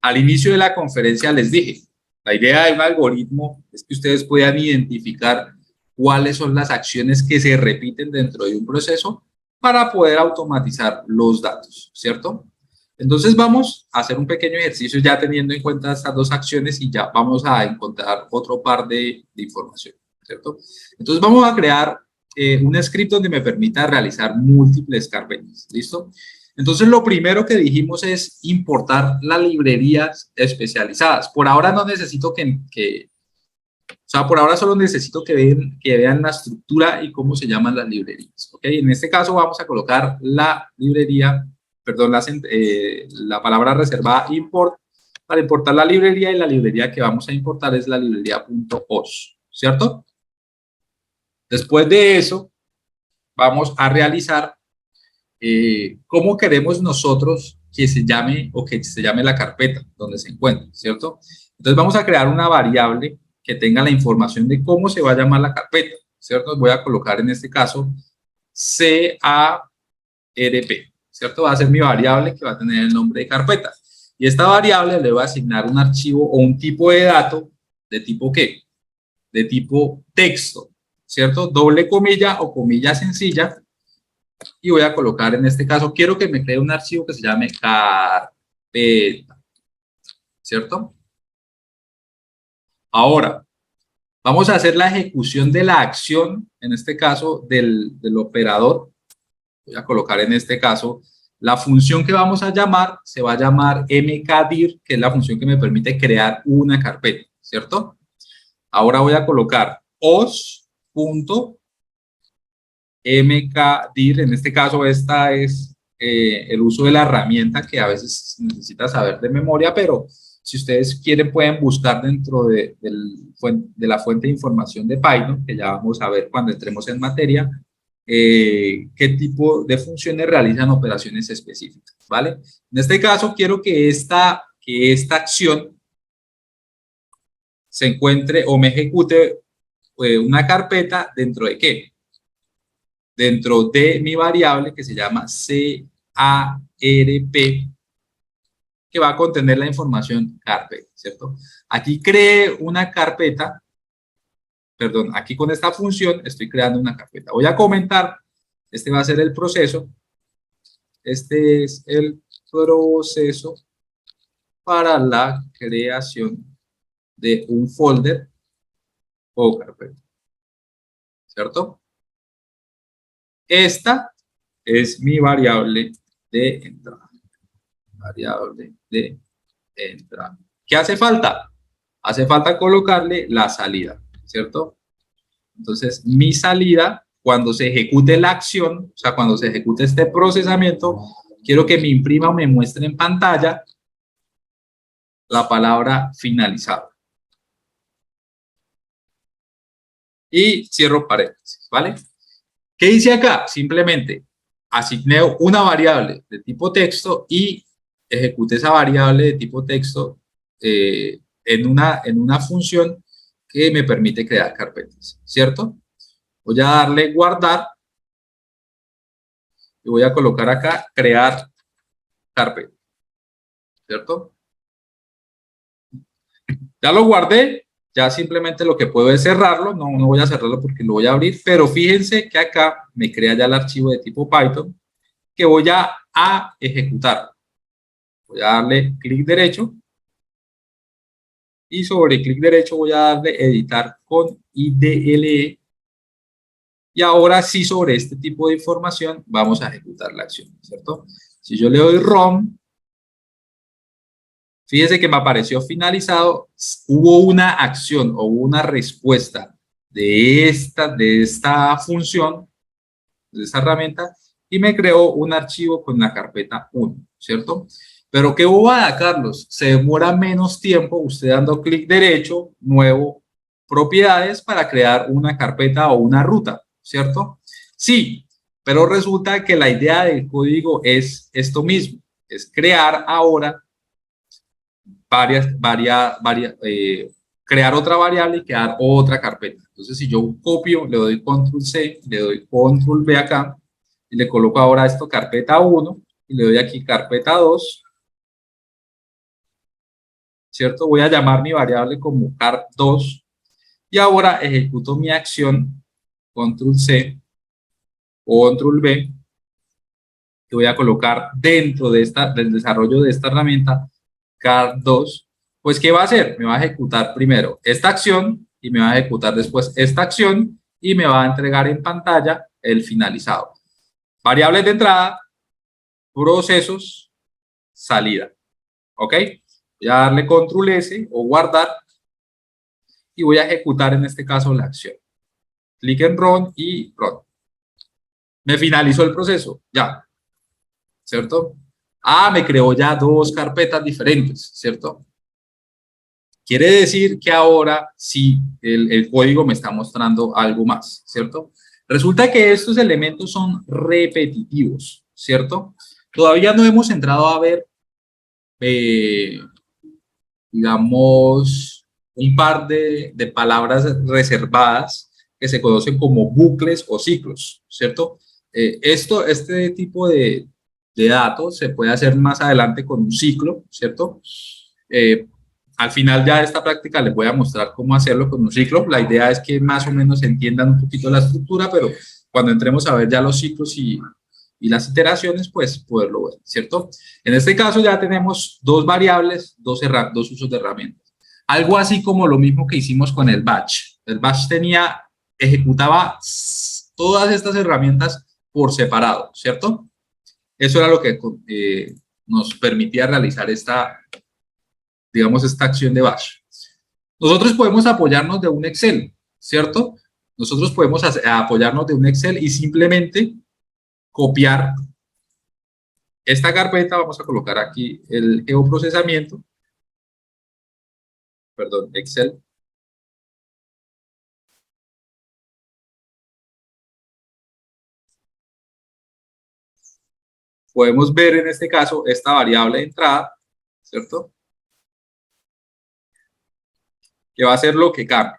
Al inicio de la conferencia les dije, la idea de un algoritmo es que ustedes puedan identificar cuáles son las acciones que se repiten dentro de un proceso para poder automatizar los datos, ¿cierto? Entonces vamos a hacer un pequeño ejercicio ya teniendo en cuenta estas dos acciones y ya vamos a encontrar otro par de información, ¿cierto? Entonces vamos a crear un script donde me permita realizar múltiples carpetas, ¿listo? Entonces lo primero que dijimos es importar las librerías especializadas. Por ahora no necesito o sea, por ahora solo necesito que vean la estructura y cómo se llaman las librerías, ¿ok? En este caso vamos a colocar la librería, perdón, la palabra reservada import, para importar la librería, y la librería que vamos a importar es la librería .os, ¿cierto? Después de eso, vamos a realizar cómo queremos nosotros que se llame o que se llame la carpeta donde se encuentra, ¿cierto? Entonces vamos a crear una variable que tenga la información de cómo se va a llamar la carpeta, ¿cierto? Voy a colocar en este caso CARP, ¿cierto? Va a ser mi variable que va a tener el nombre de carpeta. Y esta variable le va a asignar un archivo o un tipo de dato de tipo ¿qué? De tipo texto, ¿cierto? Doble comilla o comilla sencilla. Y voy a colocar en este caso, quiero que me cree un archivo que se llame carpeta, ¿cierto? Ahora, vamos a hacer la ejecución de la acción, en este caso del operador. Voy a colocar en este caso la función que vamos a llamar, se va a llamar mkdir, que es la función que me permite crear una carpeta, ¿cierto? Ahora voy a colocar os.mkdir, en este caso esta es el uso de la herramienta que a veces necesita saber de memoria, pero si ustedes quieren pueden buscar dentro de la fuente de información de Python, que ya vamos a ver cuando entremos en materia, qué tipo de funciones realizan operaciones específicas, ¿vale? En este caso quiero que esta acción se encuentre o me ejecute una carpeta dentro de ¿qué? Dentro de mi variable que se llama CARP, que va a contener la información carpeta, ¿cierto? Aquí creé una carpeta, perdón, aquí con esta función estoy creando una carpeta. Voy a comentar, este va a ser el proceso, este es el proceso para la creación de un folder o carpeta, ¿cierto? Esta es mi variable de entrada. Variable de entrada. ¿Qué hace falta? Hace falta colocarle la salida, ¿cierto? Entonces, mi salida, cuando se ejecute la acción, o sea, cuando se ejecute este procesamiento, quiero que me imprima o me muestre en pantalla la palabra finalizado. Y cierro paréntesis, ¿vale? ¿Qué hice acá? Simplemente asigné una variable de tipo texto y ejecuté esa variable de tipo texto en una función que me permite crear carpetas, ¿cierto? Voy a darle guardar y voy a colocar acá crear carpeta, ¿cierto? Ya lo guardé Ya simplemente lo que puedo es cerrarlo, no voy a cerrarlo porque lo voy a abrir, pero fíjense que acá me crea ya el archivo de tipo Python que voy a ejecutar. Voy a darle clic derecho y sobre clic derecho voy a darle editar con IDLE y ahora sí sobre este tipo de información vamos a ejecutar la acción, ¿cierto? Si yo le doy RUN, fíjese que me apareció finalizado, hubo una acción o una respuesta de esta función, de esta herramienta, y me creó un archivo con la carpeta 1, ¿cierto? Pero qué bobada, Carlos, se demora menos tiempo usted dando clic derecho, nuevo, propiedades para crear una carpeta o una ruta, ¿cierto? Sí, pero resulta que la idea del código es esto mismo, es crear ahora crear otra variable y crear otra carpeta. Entonces, si yo copio, le doy control C, le doy control V acá, y le coloco ahora esto carpeta 1, y le doy aquí carpeta 2, ¿cierto? Voy a llamar mi variable como car2, y ahora ejecuto mi acción, control C, control V, que voy a colocar dentro de del desarrollo de esta herramienta, car2, pues ¿qué va a hacer? Me va a ejecutar primero esta acción y me va a ejecutar después esta acción y me va a entregar en pantalla el finalizado. Variables de entrada, procesos, salida. ¿Ok? Voy a darle control S o guardar y voy a ejecutar en este caso la acción. Clic en Run y Run. Me finalizó el proceso, ya, ¿cierto? Ah, me creó ya dos carpetas diferentes, ¿cierto? Quiere decir que ahora sí el código me está mostrando algo más, ¿cierto? Resulta que estos elementos son repetitivos, ¿cierto? Todavía no hemos entrado a ver, digamos, un par de palabras reservadas que se conocen como bucles o ciclos, ¿cierto? Este tipo de datos se puede hacer más adelante con un ciclo, ¿cierto? Al final ya de esta práctica les voy a mostrar cómo hacerlo con un ciclo. La idea es que más o menos entiendan un poquito la estructura, pero cuando entremos a ver ya los ciclos y las iteraciones, pues poderlo ver, ¿cierto? En este caso ya tenemos dos variables, dos usos de herramientas. Algo así como lo mismo que hicimos con el batch. El batch ejecutaba todas estas herramientas por separado, ¿cierto? Eso era lo que nos permitía realizar digamos, esta acción de batch. Nosotros podemos apoyarnos de un Excel, ¿cierto? Nosotros podemos apoyarnos de un Excel y simplemente copiar esta carpeta. Vamos a colocar aquí el geoprocesamiento, perdón, Excel. Podemos ver en este caso esta variable de entrada, ¿cierto? Que va a ser lo que cambia.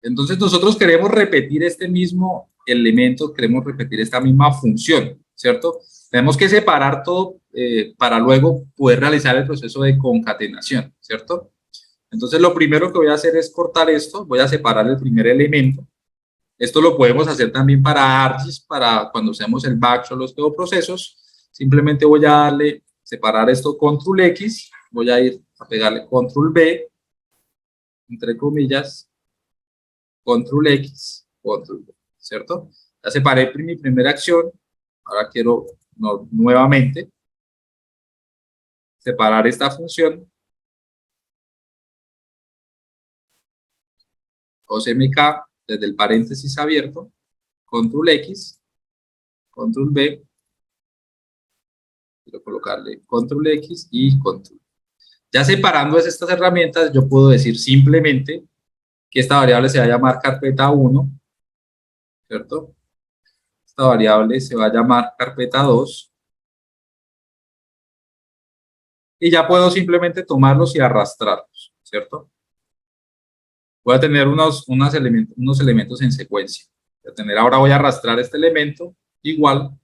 Entonces nosotros queremos repetir este mismo elemento, queremos repetir esta misma función, ¿cierto? Tenemos que separar todo para luego poder realizar el proceso de concatenación, ¿cierto? Entonces lo primero que voy a hacer es cortar esto, voy a separar el primer elemento. Esto lo podemos hacer también para ArcGIS, para cuando usemos el batch o los geoprocesos. Simplemente voy a darle, separar esto, control X, voy a ir a pegarle control B, entre comillas, control X, control B, ¿cierto? Ya separé mi primera acción, ahora quiero nuevamente separar esta función, OCMK, desde el paréntesis abierto, control X, control B, quiero colocarle control X y control. Ya separando estas herramientas, yo puedo decir simplemente que esta variable se va a llamar carpeta 1, ¿cierto? Esta variable se va a llamar carpeta 2 y ya puedo simplemente tomarlos y arrastrarlos, ¿cierto? Voy a tener unos elementos en secuencia. Ahora voy a arrastrar este elemento igual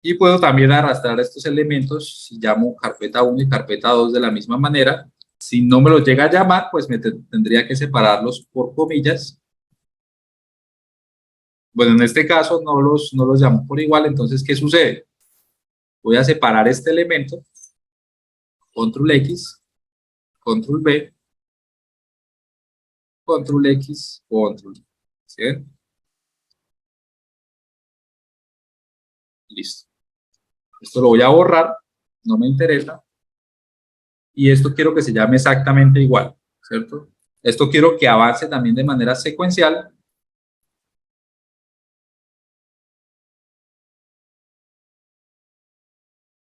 y puedo también arrastrar estos elementos si llamo carpeta 1 y carpeta 2 de la misma manera Si no me los llega a llamar, pues me tendría que separarlos por comillas. Bueno, en este caso no los llamo por igual, entonces, ¿qué sucede? Voy a separar este elemento, control X, control B, control X, control Y. ¿Sí ven? Listo. Esto lo voy a borrar, no me interesa. Y esto quiero que se llame exactamente igual, ¿cierto? Esto quiero que avance también de manera secuencial.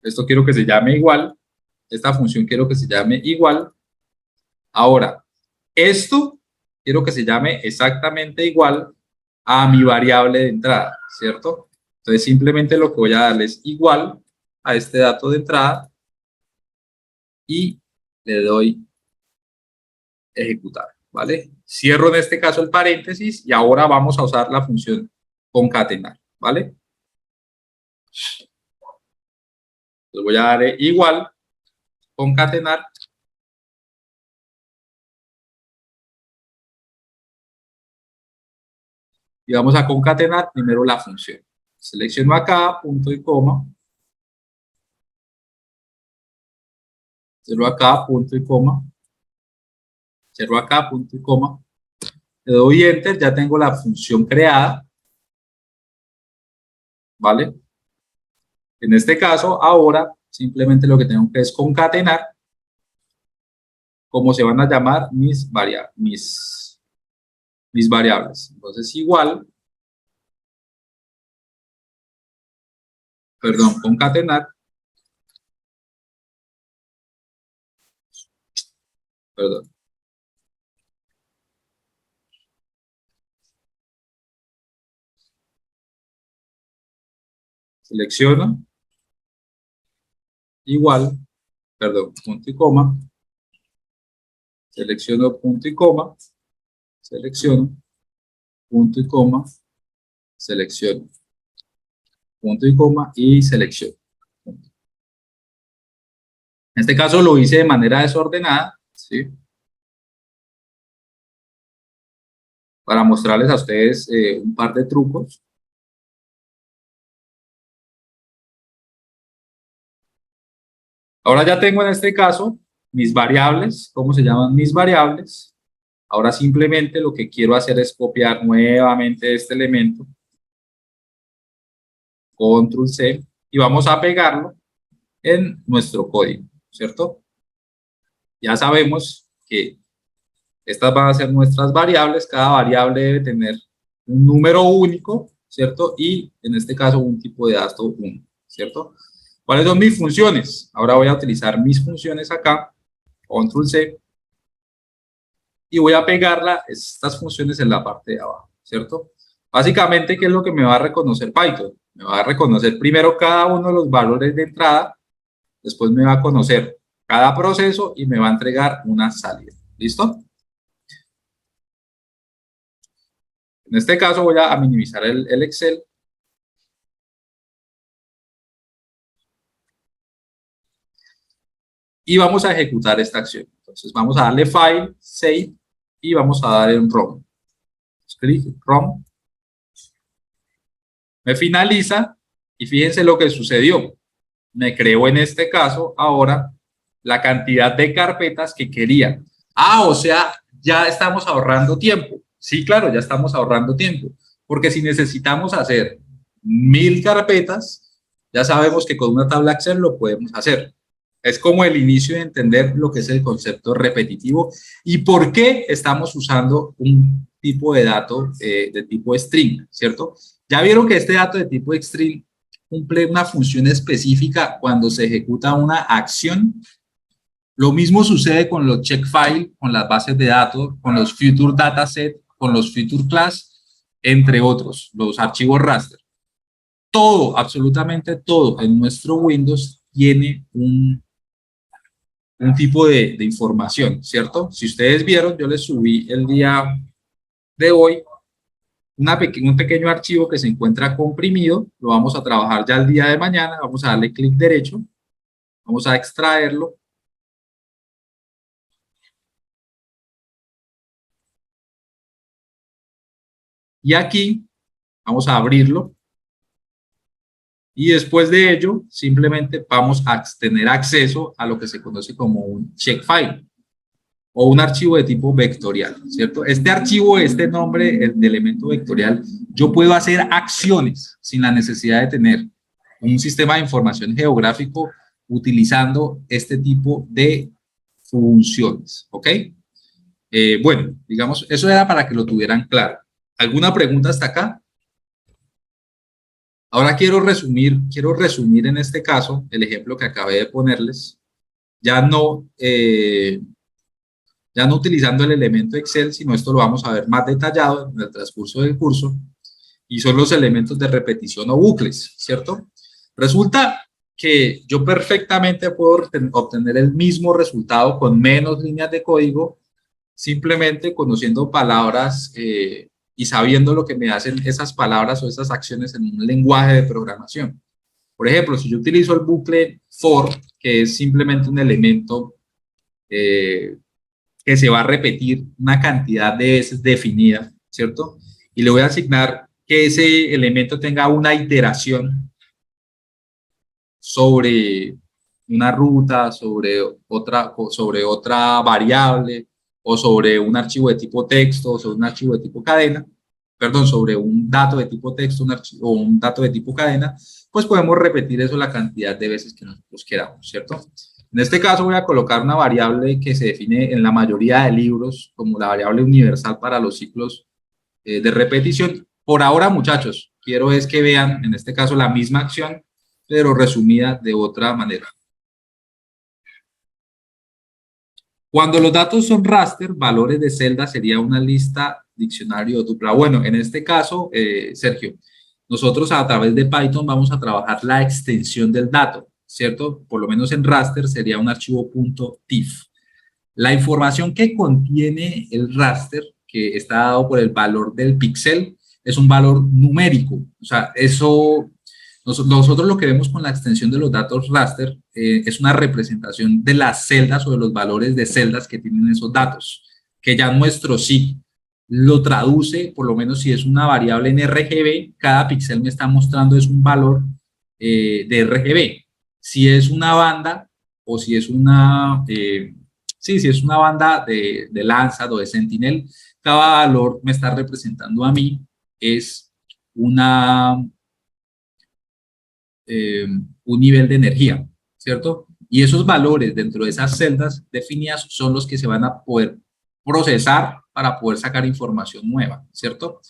Esto quiero que se llame igual. Esta función quiero que se llame igual. Ahora, esto quiero que se llame exactamente igual a mi variable de entrada, ¿cierto? Entonces simplemente lo que voy a darle es igual a este dato de entrada y le doy ejecutar, ¿vale? Cierro en este caso el paréntesis y ahora vamos a usar la función concatenar, ¿vale? Entonces voy a darle igual, concatenar. Y vamos a concatenar primero la función. Selecciono acá, punto y coma. Cierro acá, punto y coma. Cierro acá, punto y coma. Le doy enter, ya tengo la función creada. ¿Vale? En este caso, ahora, simplemente lo que tengo que es concatenar cómo se van a llamar mis variables. Entonces, igual, perdón, concatenar, perdón, selecciono, igual, perdón, punto y coma, selecciono punto y coma, selecciono, punto y coma, selecciono, punto y coma y selecciono. En este caso lo hice de manera desordenada, ¿sí? Para mostrarles a ustedes un par de trucos. Ahora ya tengo en este caso mis variables. ¿Cómo se llaman mis variables? Ahora simplemente lo que quiero hacer es copiar nuevamente este elemento. Control C. Y vamos a pegarlo en nuestro código, ¿cierto? Ya sabemos que estas van a ser nuestras variables. Cada variable debe tener un número único, ¿cierto? Y en este caso un tipo de dato 1, ¿cierto? ¿Cuáles son mis funciones? Ahora voy a utilizar mis funciones acá, control C, y voy a pegarla, estas funciones en la parte de abajo, ¿cierto? Básicamente, ¿qué es lo que me va a reconocer Python? Me va a reconocer primero cada uno de los valores de entrada, después me va a conocer cada proceso y me va a entregar una salida. ¿Listo? En este caso voy a minimizar el Excel. Y vamos a ejecutar esta acción. Entonces vamos a darle File, Save y vamos a dar en Run. Clic, Run. Me finaliza y fíjense lo que sucedió. Me creó en este caso ahora la cantidad de carpetas que quería. Ah, o sea, ya estamos ahorrando tiempo. Sí, claro, ya estamos ahorrando tiempo. Porque si necesitamos hacer 1000 carpetas, ya sabemos que con una tabla Excel lo podemos hacer. Es como el inicio de entender lo que es el concepto repetitivo y por qué estamos usando un tipo de dato de tipo string, ¿cierto? Ya vieron que este dato de tipo string cumple una función específica cuando se ejecuta una acción. Lo mismo sucede con los check file, con las bases de datos, con los future dataset, con los future class, entre otros, los archivos raster. Todo, absolutamente todo en nuestro Windows tiene un tipo de información, ¿cierto? Si ustedes vieron, yo les subí el día de hoy un pequeño archivo que se encuentra comprimido, lo vamos a trabajar ya el día de mañana, vamos a darle clic derecho, vamos a extraerlo Y aquí vamos a abrirlo. Y después de ello, simplemente vamos a tener acceso a lo que se conoce como un check file o un archivo de tipo vectorial, ¿cierto? Este archivo, este nombre de elemento vectorial, yo puedo hacer acciones sin la necesidad de tener un sistema de información geográfico utilizando este tipo de funciones, ¿ok? Bueno, digamos, eso era para que lo tuvieran claro. ¿Alguna pregunta hasta acá? Ahora quiero resumir en este caso el ejemplo que acabé de ponerles, ya no, ya no utilizando el elemento Excel, sino esto lo vamos a ver más detallado en el transcurso del curso, y son los elementos de repetición o bucles, ¿cierto? Resulta que yo perfectamente puedo obtener el mismo resultado con menos líneas de código, simplemente conociendo palabras y sabiendo lo que me hacen esas palabras o esas acciones en un lenguaje de programación. Por ejemplo, si yo utilizo el bucle for, que es simplemente un elemento que se va a repetir una cantidad de veces definida, ¿cierto? Y le voy a asignar que ese elemento tenga una iteración sobre una ruta, sobre otra variable, o sobre un archivo de tipo texto, o sobre un archivo de tipo cadena, perdón, sobre un dato de tipo texto o un dato de tipo cadena, pues podemos repetir eso la cantidad de veces que nosotros queramos, ¿cierto? En este caso voy a colocar una variable que se define en la mayoría de libros como la variable universal para los ciclos de repetición. Por ahora, muchachos, quiero es que vean, en este caso, la misma acción, pero resumida de otra manera. Cuando los datos son raster, valores de celda sería una lista, diccionario o tupla. Bueno, en este caso, Sergio, nosotros a través de Python vamos a trabajar la extensión del dato, ¿cierto? Por lo menos en raster sería un archivo .tif. La información que contiene el raster, que está dado por el valor del píxel, es un valor numérico. O sea, eso, nosotros lo que vemos con la extensión de los datos raster es una representación de las celdas o de los valores de celdas que tienen esos datos, que ya nuestro SIG lo traduce, por lo menos si es una variable en RGB, cada píxel me está mostrando es un valor de RGB. Si es una banda o si es una... sí, si es una banda de Landsat o de Sentinel, cada valor me está representando a mí es un nivel de energía, ¿cierto? Y esos valores dentro de esas celdas definidas son los que se van a poder procesar para poder sacar información nueva, ¿cierto?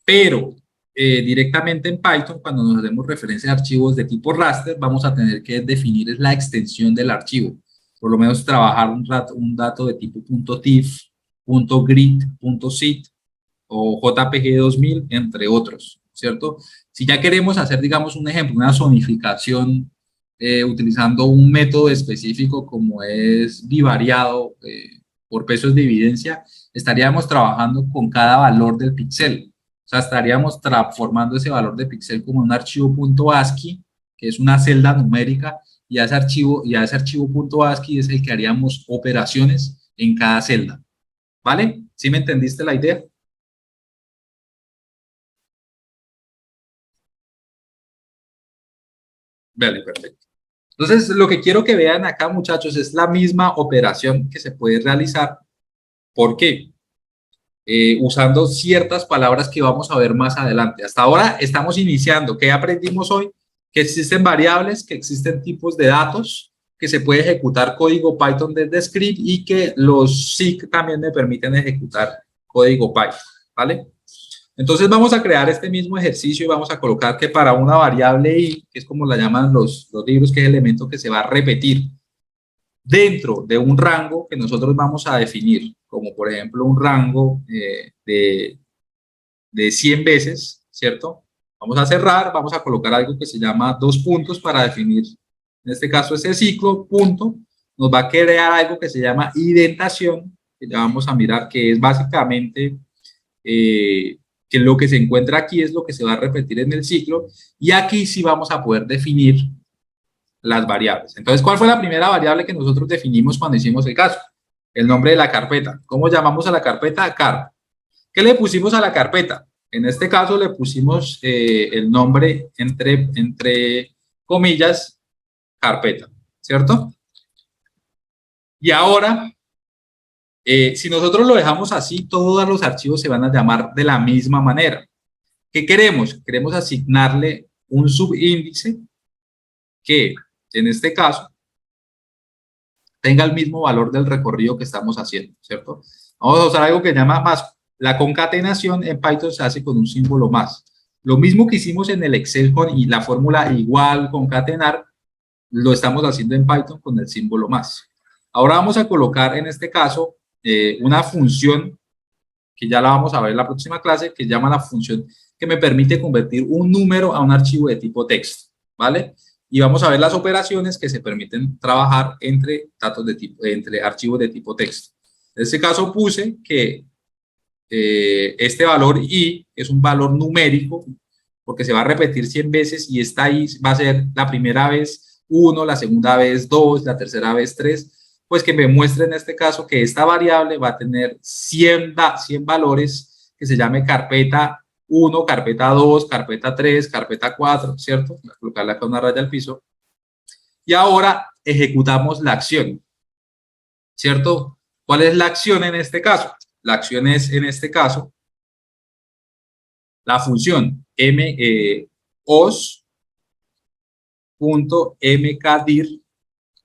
Pero directamente en Python, cuando nos hacemos referencia a archivos de tipo raster, vamos a tener que definir la extensión del archivo. Por lo menos trabajar un dato de tipo .tif, .grid, .sit o JPG 2000, entre otros, ¿cierto? Si ya queremos hacer, digamos, un ejemplo, una zonificación utilizando un método específico como es bivariado por pesos de evidencia, estaríamos trabajando con cada valor del píxel. O sea, estaríamos transformando ese valor de píxel como un archivo .ascii, que es una celda numérica, y a ese archivo .ascii es el que haríamos operaciones en cada celda. ¿Vale? ¿Sí me entendiste la idea? Vale, perfecto. Entonces, lo que quiero que vean acá, muchachos, es la misma operación que se puede realizar. ¿Por qué? Usando ciertas palabras que vamos a ver más adelante. Hasta ahora estamos iniciando. ¿Qué aprendimos hoy? Que existen variables, que existen tipos de datos, que se puede ejecutar código Python desde script y que los SIG también me permiten ejecutar código Python, ¿vale? Entonces vamos a crear este mismo ejercicio y vamos a colocar que para una variable i, que es como la llaman los libros, que es el elemento que se va a repetir dentro de un rango que nosotros vamos a definir, como por ejemplo un rango de 100 veces, ¿cierto? Vamos a cerrar, vamos a colocar algo que se llama dos puntos para definir, en este caso ese ciclo, punto, nos va a crear algo que se llama indentación, que ya vamos a mirar que es básicamente que lo que se encuentra aquí es lo que se va a repetir en el ciclo, y aquí sí vamos a poder definir las variables. Entonces, ¿cuál fue la primera variable que nosotros definimos cuando hicimos el caso? El nombre de la carpeta. ¿Cómo llamamos a la carpeta? Carp. ¿Qué le pusimos a la carpeta? En este caso le pusimos el nombre entre comillas, carpeta, ¿cierto? Y ahora, si nosotros lo dejamos así, todos los archivos se van a llamar de la misma manera. ¿Qué queremos? Queremos asignarle un subíndice que, en este caso, tenga el mismo valor del recorrido que estamos haciendo, ¿cierto? Vamos a usar algo que se llama más. La concatenación en Python se hace con un símbolo más. Lo mismo que hicimos en el Excel con y la fórmula igual concatenar, lo estamos haciendo en Python con el símbolo más. Ahora vamos a colocar en este caso una función que ya la vamos a ver en la próxima clase, que se llama la función que me permite convertir un número a un archivo de tipo texto, ¿vale? Y vamos a ver las operaciones que se permiten trabajar entre datos de tipo, entre archivos de tipo texto. En este caso puse que este valor i es un valor numérico porque se va a repetir 100 veces y esta i va a ser la primera vez 1, la segunda vez 2, la tercera vez 3, pues que me muestre en este caso que esta variable va a tener 100 valores que se llame carpeta 1, carpeta 2, carpeta 3, carpeta 4, ¿cierto? Voy a colocarle acá una raya al piso. Y ahora ejecutamos la acción, ¿cierto? ¿Cuál es la acción en este caso? La acción es, en este caso, la función os.mkdir,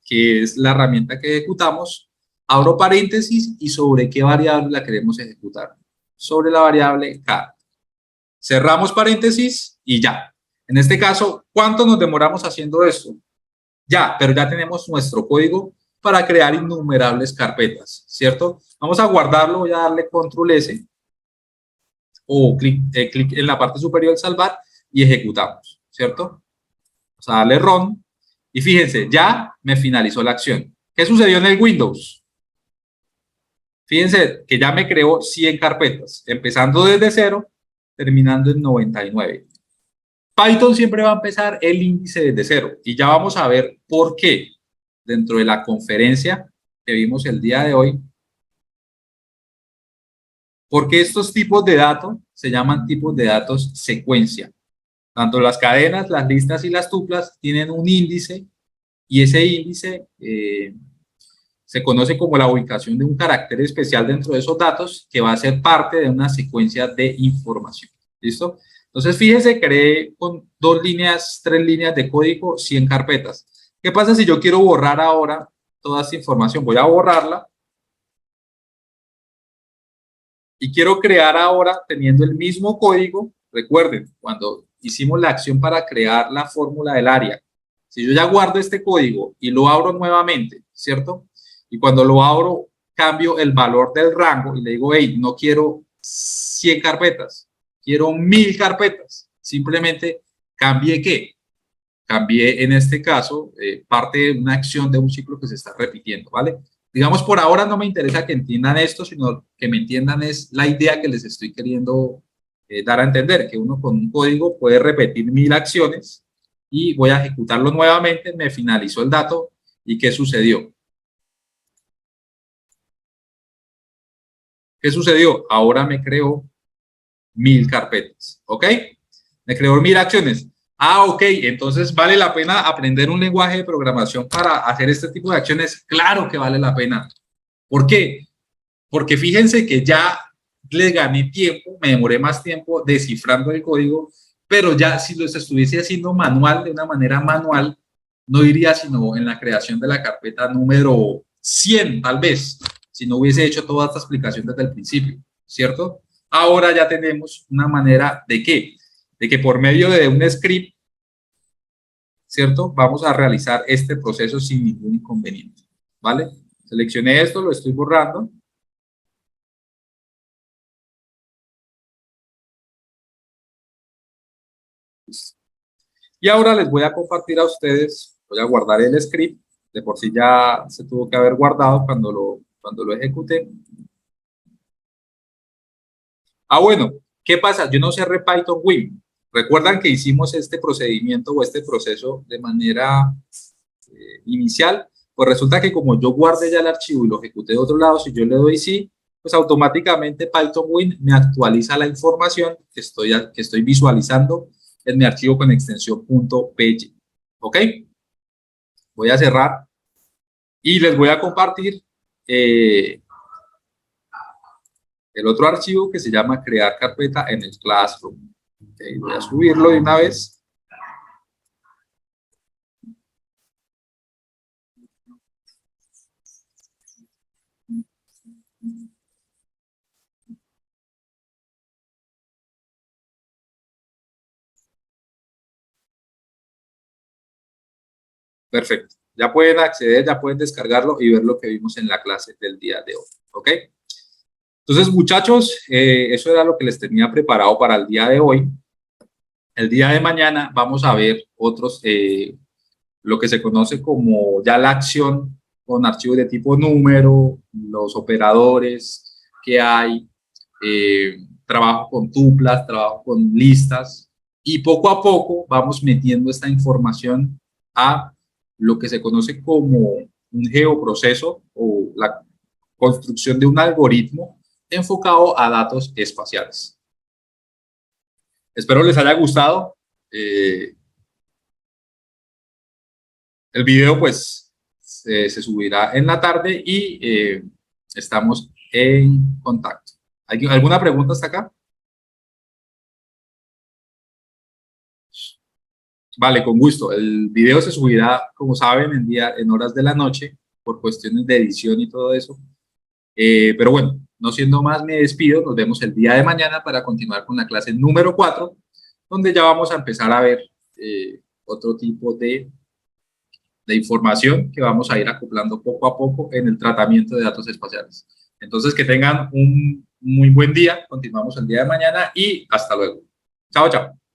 que es la herramienta que ejecutamos, abro paréntesis y sobre qué variable la queremos ejecutar. Sobre la variable k. Cerramos paréntesis y ya. En este caso, ¿cuánto nos demoramos haciendo esto? Ya, pero ya tenemos nuestro código para crear innumerables carpetas, ¿cierto? Vamos a guardarlo, voy a darle control S o clic en la parte superior del salvar y ejecutamos, ¿cierto? Vamos a darle run y fíjense, ya me finalizó la acción. ¿Qué sucedió en el Windows? Fíjense que ya me creó 100 carpetas, empezando desde 0, terminando en 99. Python siempre va a empezar el índice desde 0 y ya vamos a ver por qué dentro de la conferencia que vimos el día de hoy. Porque estos tipos de datos se llaman tipos de datos secuencia. Tanto las cadenas, las listas y las tuplas tienen un índice y ese índice se conoce como la ubicación de un carácter especial dentro de esos datos que va a ser parte de una secuencia de información. ¿Listo? Entonces, fíjense, creé con 2 líneas, 3 líneas de código, 100 carpetas. ¿Qué pasa si yo quiero borrar ahora toda esta información? Voy a borrarla. Y quiero crear ahora, teniendo el mismo código, recuerden, cuando hicimos la acción para crear la fórmula del área, si yo ya guardo este código y lo abro nuevamente, ¿cierto? Y cuando lo abro, cambio el valor del rango y le digo, hey, no quiero 100 carpetas, quiero 1000 carpetas. Simplemente cambié ¿qué? Cambié en este caso parte de una acción de un ciclo que se está repitiendo, ¿vale? Digamos, por ahora no me interesa que entiendan esto, sino que me entiendan es la idea que les estoy queriendo dar a entender, que uno con un código puede repetir 1000 acciones y voy a ejecutarlo nuevamente, me finalizó el dato y ¿qué sucedió? ¿Qué sucedió? Ahora me creó 1000 carpetas, ¿ok? Me creó 1000 acciones. Ah, ok, entonces ¿vale la pena aprender un lenguaje de programación para hacer este tipo de acciones? Claro que vale la pena. ¿Por qué? Porque fíjense que ya le gané tiempo, me demoré más tiempo descifrando el código, pero ya si lo estuviese haciendo manual, de una manera manual, no iría sino en la creación de la carpeta número 100, tal vez, si no hubiese hecho toda esta explicación desde el principio, ¿cierto? Ahora ya tenemos una manera de ¿qué? De que por medio de un script, ¿cierto? Vamos a realizar este proceso sin ningún inconveniente, ¿vale? Seleccioné esto, lo estoy borrando. Y ahora les voy a compartir a ustedes, voy a guardar el script, de por sí ya se tuvo que haber guardado cuando lo ejecuté. Ah, bueno, ¿qué pasa? Yo no cerré Python Win. ¿Recuerdan que hicimos este procedimiento o este proceso de manera inicial? Pues resulta que como yo guardé ya el archivo y lo ejecuté de otro lado, si yo le doy sí, pues automáticamente Python Win me actualiza la información que estoy visualizando en mi archivo con extensión .py. ¿Ok? Voy a cerrar y les voy a compartir el otro archivo que se llama crear carpeta en el Classroom. Okay, voy a subirlo de una vez. Perfecto. Ya pueden acceder, ya pueden descargarlo y ver lo que vimos en la clase del día de hoy. ¿Ok? Entonces, muchachos, eso era lo que les tenía preparado para el día de hoy. El día de mañana vamos a ver otros, lo que se conoce como ya la acción con archivos de tipo número, los operadores que hay, trabajo con tuplas, trabajo con listas, y poco a poco vamos metiendo esta información a lo que se conoce como un geoproceso o la construcción de un algoritmo enfocado a datos espaciales. Espero les haya gustado. El video pues se subirá en la tarde y estamos en contacto. ¿Alguna pregunta hasta acá? Vale, con gusto. El video se subirá, como saben, en horas de la noche por cuestiones de edición y todo eso. Pero bueno, no siendo más, me despido. Nos vemos el día de mañana para continuar con la clase número 4, donde ya vamos a empezar a ver otro tipo de información que vamos a ir acoplando poco a poco en el tratamiento de datos espaciales. Entonces, que tengan un muy buen día. Continuamos el día de mañana y hasta luego. Chao, chao.